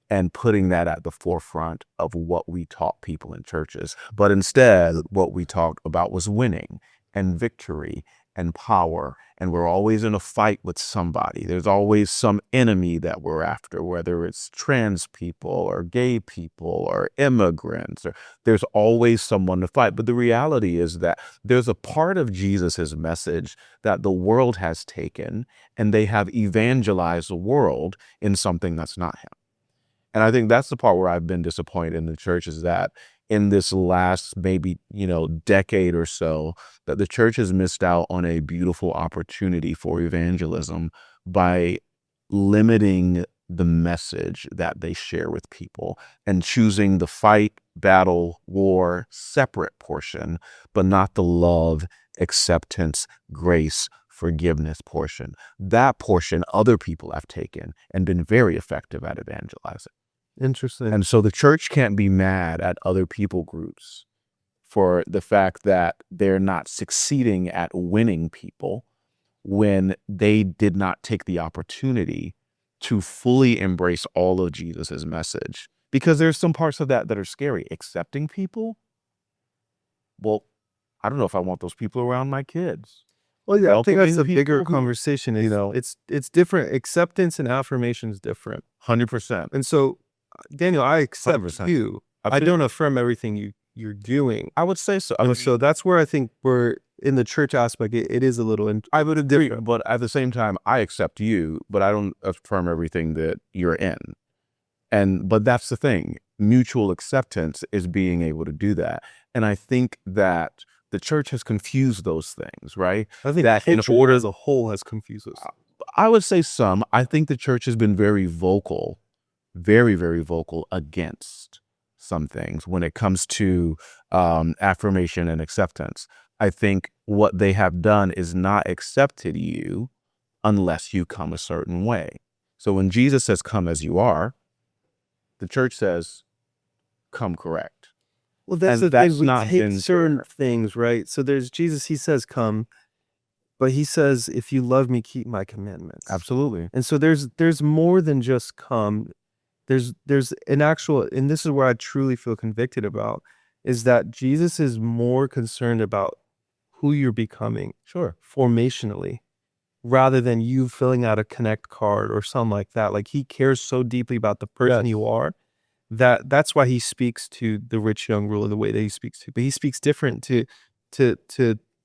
and putting that at the forefront of what we taught people in churches. But instead, what we talked about was winning and victory and power. And we're always in a fight with somebody. There's always some enemy that we're after, whether it's trans people or gay people or immigrants, or there's always someone to fight. But the reality is that there's a part of Jesus's message that the world has taken, and they have evangelized the world in something that's not him. And I think that's the part where I've been disappointed in the church, is that in this last maybe, decade or so, that the church has missed out on a beautiful opportunity for evangelism by limiting the message that they share with people and choosing the fight, battle, war, separate portion, but not the love, acceptance, grace, forgiveness portion. That portion other people have taken and been very effective at evangelizing. Interesting. And so the church can't be mad at other people groups for the fact that they're not succeeding at winning people when they did not take the opportunity to fully embrace all of Jesus's message. Because there's some parts of that are scary. Accepting people? Well, I don't know if I want those people around my kids. Well, yeah, I think that's a Welcoming bigger people who- conversation. It's different. Acceptance and affirmation is different. 100%. And so, Daniel, I accept 100%. you. I don't affirm everything you're doing. I would say so. And so that's where I think we're in the church aspect. It is a little. I would agree, but at the same time, I accept you, but I don't affirm everything that you're in. But that's the thing. Mutual acceptance is being able to do that. And I think that the church has confused those things, right? I think that that in order as a whole has confused us. I would say some. I think the church has been very vocal, very, very vocal against some things when it comes to affirmation and acceptance. I think what they have done is not accepted you unless you come a certain way. So when Jesus says, come as you are, the church says, come correct. Well, that's And the that's thing. We not take been- certain things, right? So there's Jesus. He says, "Come," but he says, "If you love me, keep my commandments." Absolutely. And so there's more than just come. There's an actual, and this is where I truly feel convicted about. is that Jesus is more concerned about who you're becoming Sure. formationally rather than you filling out a connect card or something like that. Like he cares so deeply about the person Yes. you are that's why he speaks to the rich young ruler the way that he speaks to. But he speaks different to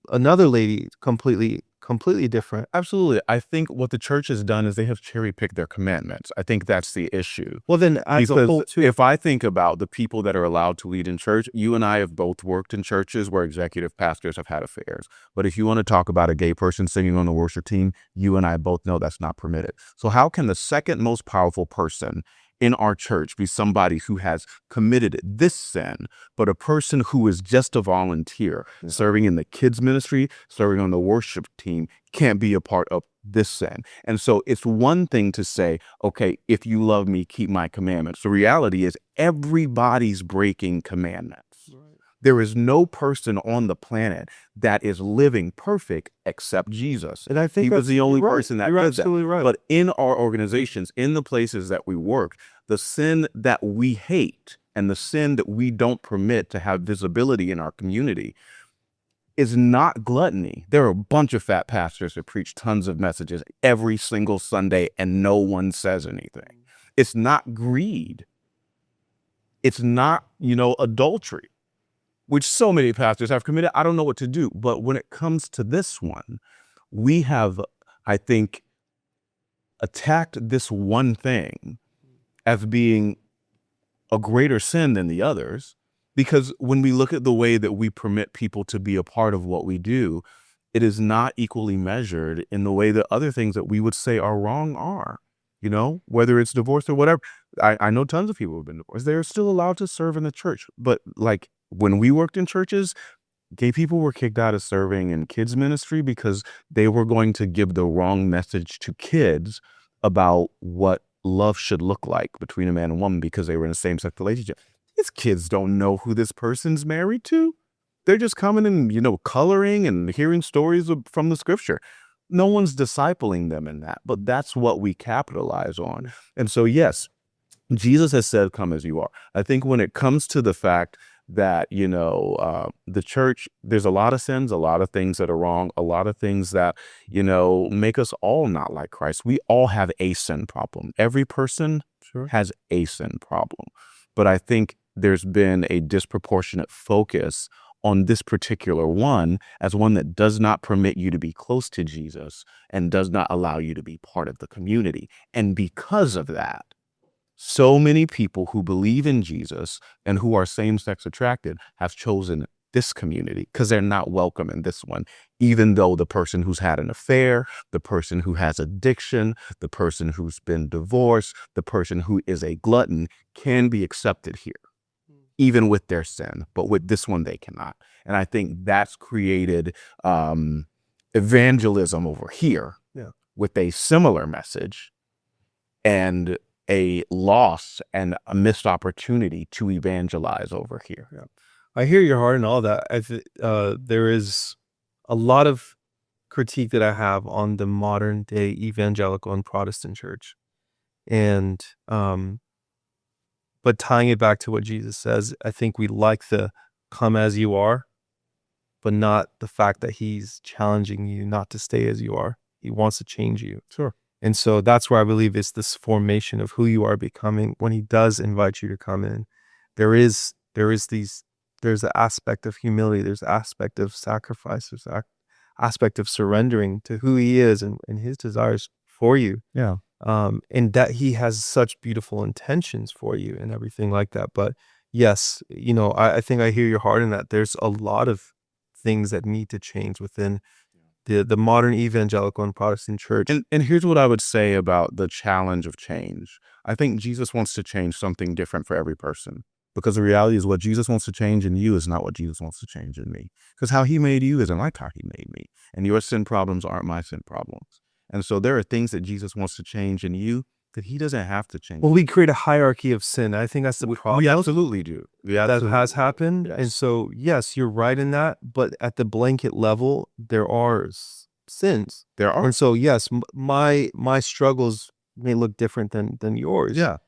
another lady completely different. Absolutely. I think what the church has done is they have cherry picked their commandments. I think that's the issue. Well, then as a Because whole too. if I think about the people that are allowed to lead in church, you and I have both worked in churches where executive pastors have had affairs. But if you want to talk about a gay person singing on the worship team, you and I both know that's not permitted. So how can the second most powerful person in our church be somebody who has committed this sin, but a person who is just a volunteer serving in the kids ministry, serving on the worship team, can't be a part of this sin? And so it's one thing to say, okay, if you love me, keep my commandments. The reality is everybody's breaking commandments. There is no person on the planet that is living perfect except Jesus. And I think he was the only you're right. person that You're did absolutely that. right. But in our organizations, in the places that we work, the sin that we hate and the sin that we don't permit to have visibility in our community is not gluttony. There are a bunch of fat pastors that preach tons of messages every single Sunday and no one says anything. It's not greed. It's not, adultery, which so many pastors have committed. I don't know what to do. But when it comes to this one, we have, I think, attacked this one thing as being a greater sin than the others. Because when we look at the way that we permit people to be a part of what we do, it is not equally measured in the way that other things that we would say are wrong are. Whether it's divorce or whatever. I know tons of people who have been divorced. They're still allowed to serve in the church. But like when we worked in churches, gay people were kicked out of serving in kids ministry because they were going to give the wrong message to kids about what love should look like between a man and woman because they were in a same-sex relationship. These kids don't know who this person's married to. They're just coming and, coloring and hearing stories from the scripture. No one's discipling them in that, but that's what we capitalize on. And so, yes, Jesus has said, come as you are. I think when it comes to the fact that, the church, there's a lot of sins, a lot of things that are wrong, a lot of things that, make us all not like Christ. We all have a sin problem. Every person has a sin problem. But I think there's been a disproportionate focus on this particular one as one that does not permit you to be close to Jesus and does not allow you to be part of the community. And because of that, so many people who believe in Jesus and who are same-sex attracted have chosen this community because they're not welcome in this one, even though the person who's had an affair, the person who has addiction, the person who's been divorced, the person who is a glutton can be accepted here, even with their sin. But with this one, they cannot. And I think that's created evangelism over here with a similar message and a loss and a missed opportunity to evangelize over here. Yeah. I hear your heart and all that. There is a lot of critique that I have on the modern day evangelical and Protestant church. And, but tying it back to what Jesus says, I think we like the come as you are, but not the fact that he's challenging you not to stay as you are. He wants to change you. Sure. And so that's where I believe it's this formation of who you are becoming when he does invite you to come in. There's an aspect of humility. There's an aspect of sacrifice. There's an aspect of surrendering to who he is and his desires for you. Yeah. And that he has such beautiful intentions for you and everything like that. But yes, I think I hear your heart in that. There's a lot of things that need to change within the modern evangelical and Protestant church. And here's what I would say about the challenge of change. I think Jesus wants to change something different for every person, because the reality is what Jesus wants to change in you is not what Jesus wants to change in me, because how he made you isn't like how he made me, and your sin problems aren't my sin problems. And so there are things that Jesus wants to change in you that he doesn't have to change. Well, we create a hierarchy of sin. I think that's the problem. We absolutely do. That has happened. Yes. And so, yes, you're right in that. But at the blanket level, there are sins. There are. And so, yes, my struggles may look different than yours. Yeah.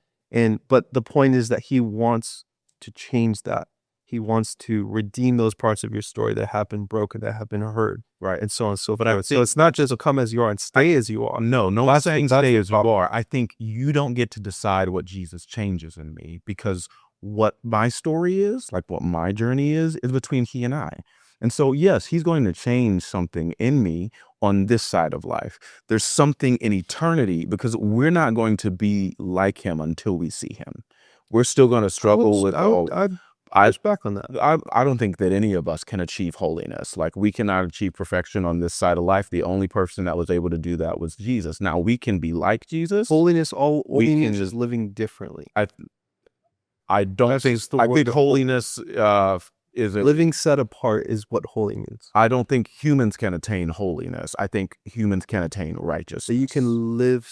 But the point is that he wants to change that. he wants to redeem those parts of your story that have been broken, that have been hurt, Right. and so on and so forth. So it's not just come as you are and stay as you are. No one's saying that's stay the as you problem. are. I think you don't get to decide what Jesus changes in me, because what my story is, like what my journey is between he and I. And so, yes, he's going to change something in me on this side of life. There's something in eternity, because we're not going to be like him until we see him. We're still going to struggle with all. I'd push back on that. I don't think that any of us can achieve holiness. Like, we cannot achieve perfection on this side of life. The only person that was able to do that was Jesus. Now, we can be like Jesus. Holiness, all We we can need is just- living differently. I don't That's think. just the I word think of- holiness is a. Living set apart is what holy means. I don't think humans can attain holiness. I think humans can attain righteousness. So you can live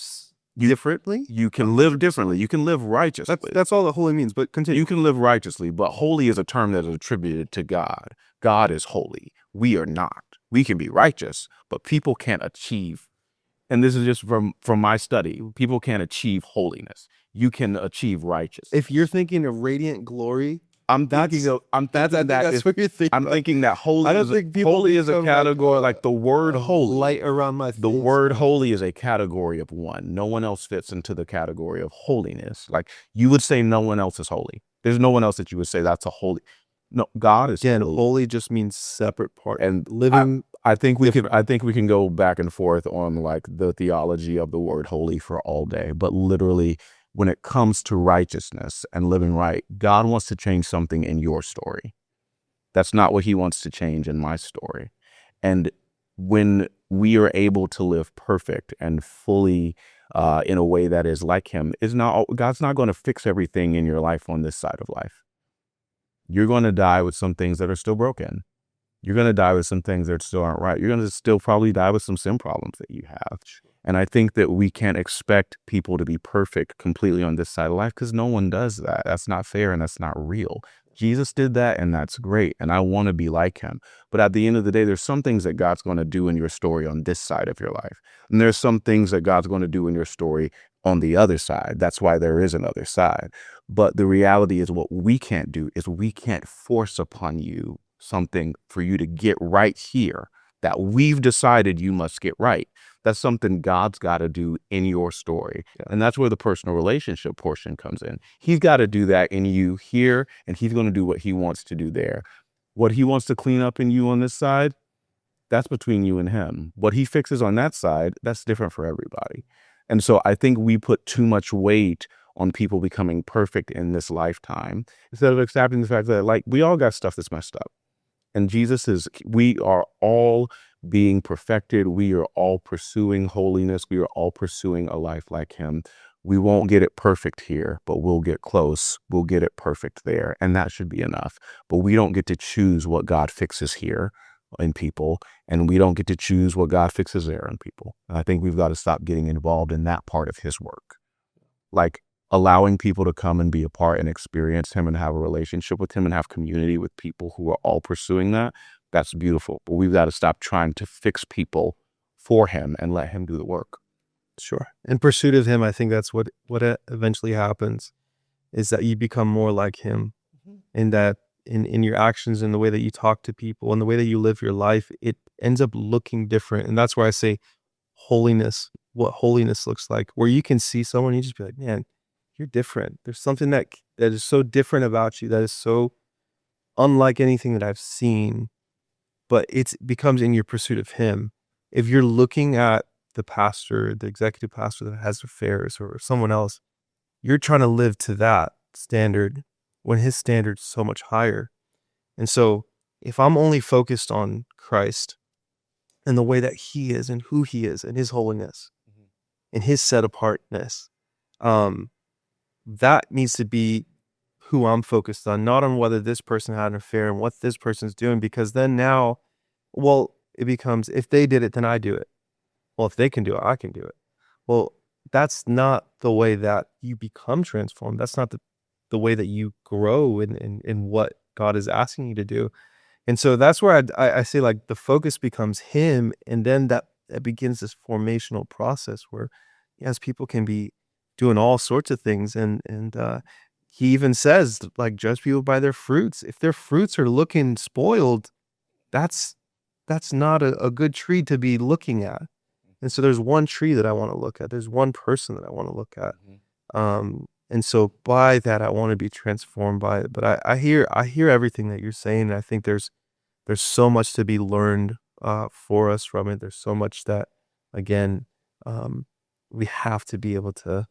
differently. You can live differently. You can live righteously. That's all that holy means. But continue. You can live righteously, but holy is a term that is attributed to God. God is holy. We are not. We can be righteous, but people can't achieve. And this is just from my study. People can't achieve holiness. You can achieve righteousness. If you're thinking of radiant glory, I'm thinking that's what you're thinking. I'm thinking that holy. I don't think people holy is a become category, like the word holy. light around my face. The word holy is a category of one. No one else fits into the category of holiness. Like, you would say no one else is holy. There's no one else that you would say that's a holy. No, God is Again, holy. holy just means separate part. And living. I think we can go back and forth on like the theology of the word holy for all day, but literally, when it comes to righteousness and living right, God wants to change something in your story. That's not what he wants to change in my story. And when we are able to live perfect and fully in a way that is like him, God's not going to fix everything in your life on this side of life. You're going to die with some things that are still broken. You're going to die with some things that still aren't right. You're going to still probably die with some sin problems that you have. And I think that we can't expect people to be perfect completely on this side of life, because no one does that. That's not fair and that's not real. Jesus did that, and that's great. And I want to be like him. But at the end of the day, there's some things that God's going to do in your story on this side of your life. And there's some things that God's going to do in your story on the other side. That's why there is another side. But the reality is, what we can't do is we can't force upon you something for you to get right here that we've decided you must get right. That's something God's got to do in your story. Yeah. And that's where the personal relationship portion comes in. He's got to do that in you here, and he's going to do what he wants to do there. What he wants to clean up in you on this side, that's between you and him. What he fixes on that side, that's different for everybody. And so I think we put too much weight on people becoming perfect in this lifetime, instead of accepting the fact that, like, we all got stuff that's messed up. And we are all being perfected. We are all pursuing holiness. We are all pursuing a life like him. We won't get it perfect here, but we'll get close. We'll get it perfect there. And that should be enough. But we don't get to choose what God fixes here in people. And we don't get to choose what God fixes there in people. And I think we've got to stop getting involved in that part of his work. Like, allowing people to come and be a part and experience him and have a relationship with him and have community with people who are all pursuing that. That's beautiful. But we've got to stop trying to fix people for him and let him do the work. Sure. In pursuit of him, I think that's what eventually happens, is that you become more like him, and that in your actions and the way that you talk to people and the way that you live your life, it ends up looking different. And that's why I say holiness, what holiness looks like, where you can see someone, you just be like, man, you're different. There's something that is so different about you, that is so unlike anything that I've seen, but it becomes in your pursuit of him. If you're looking at the pastor, the executive pastor that has affairs, or someone else, you're trying to live to that standard when his standard's so much higher. And so if I'm only focused on Christ and the way that he is and who he is and his holiness and his set apartness, that needs to be who I'm focused on, not on whether this person had an affair and what this person's doing, because then now, well, it becomes, if they did it, then I do it. Well, if they can do it, I can do it. Well, that's not the way that you become transformed. That's not the way that you grow in what God is asking you to do. And so that's where I say, like, the focus becomes him, and then that begins this formational process where, yes, people can be doing all sorts of things, and he even says, like, judge people by their fruits. If their fruits are looking spoiled, that's not a good tree to be looking at. And so there's one tree that I want to look at. There's one person that I want to look at. And so by that, I want to be transformed by it. But I hear everything that you're saying. And I think there's so much to be learned for us from it. There's so much that, again, we have to be able to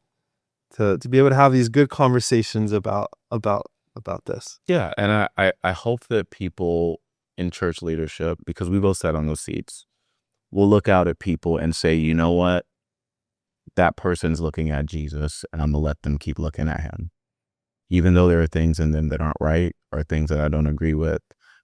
be able to have these good conversations about this. Yeah, and I hope that people in church leadership, because we both sat on those seats, will look out at people and say, you know what? That person's looking at Jesus, and I'm going to let them keep looking at him. Even though there are things in them that aren't right or things that I don't agree with,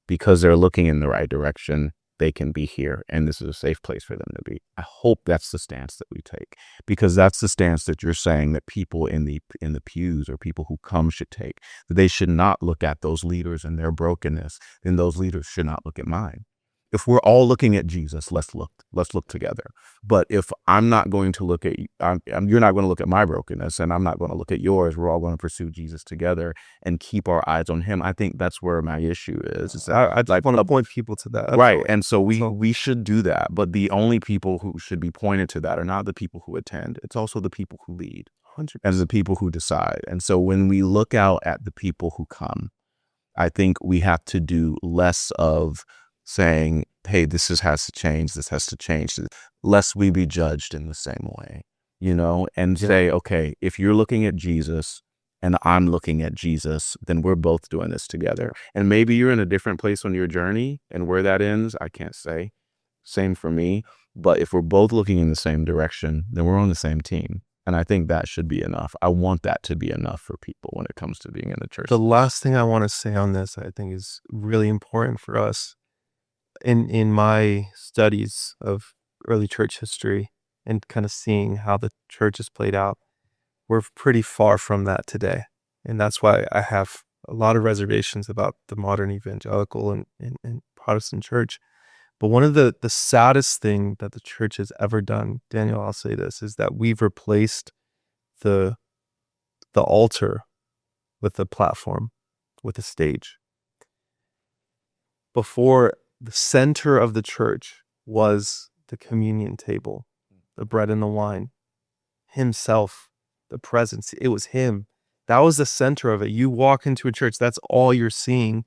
because they're looking in the right direction, they can be here, and this is a safe place for them to be. I hope that's the stance that we take, because that's the stance that you're saying that people in the pews or people who come should take, that they should not look at those leaders and their brokenness, then those leaders should not look at mine. If we're all looking at Jesus, let's look together. But if I'm not going to look at you, you're not going to look at my brokenness, and I'm not going to look at yours. We're all going to pursue Jesus together and keep our eyes on him. I think that's where my issue is. I'd like want to point people to that. Right. And so we should do that. But the only people who should be pointed to that are not the people who attend. It's also the people who lead 100%. and the people who decide. And so when we look out at the people who come, I think we have to do less of saying, hey, this has to change, lest we be judged in the same way, and say, okay, if you're looking at Jesus and I'm looking at Jesus, then we're both doing this together. And maybe you're in a different place on your journey, and where that ends, I can't say. Same for me. But if we're both looking in the same direction, then we're on the same team. And I think that should be enough. I want that to be enough for people when it comes to being in the church. The last thing I want to say on this, I think, is really important for us. In my studies of early church history and kind of seeing how the church has played out, we're pretty far from that today. And that's why I have a lot of reservations about the modern evangelical and Protestant church. But one of the saddest thing that the church has ever done, Daniel, I'll say this, is that we've replaced the altar with the platform, with the stage. Before, the center of the church was the communion table, the bread and the wine, himself, the presence. It was him. That was the center of it. You walk into a church, that's all you're seeing.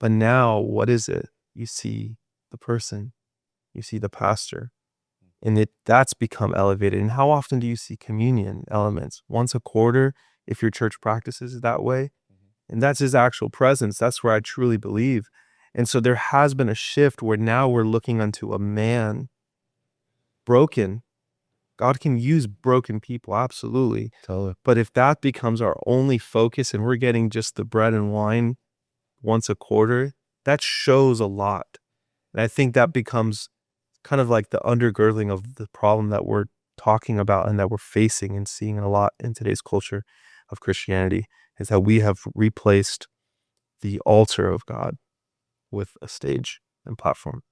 But now, what is it? You see the person, you see the pastor, and that's become elevated. And how often do you see communion elements? Once a quarter, if your church practices it that way. And that's his actual presence. That's where I truly believe. And so there has been a shift where now we're looking unto a man broken. God can use broken people, absolutely. Totally. But if that becomes our only focus and we're getting just the bread and wine once a quarter, that shows a lot. And I think that becomes kind of like the undergirding of the problem that we're talking about and that we're facing and seeing a lot in today's culture of Christianity, is that we have replaced the altar of God with a stage and platform.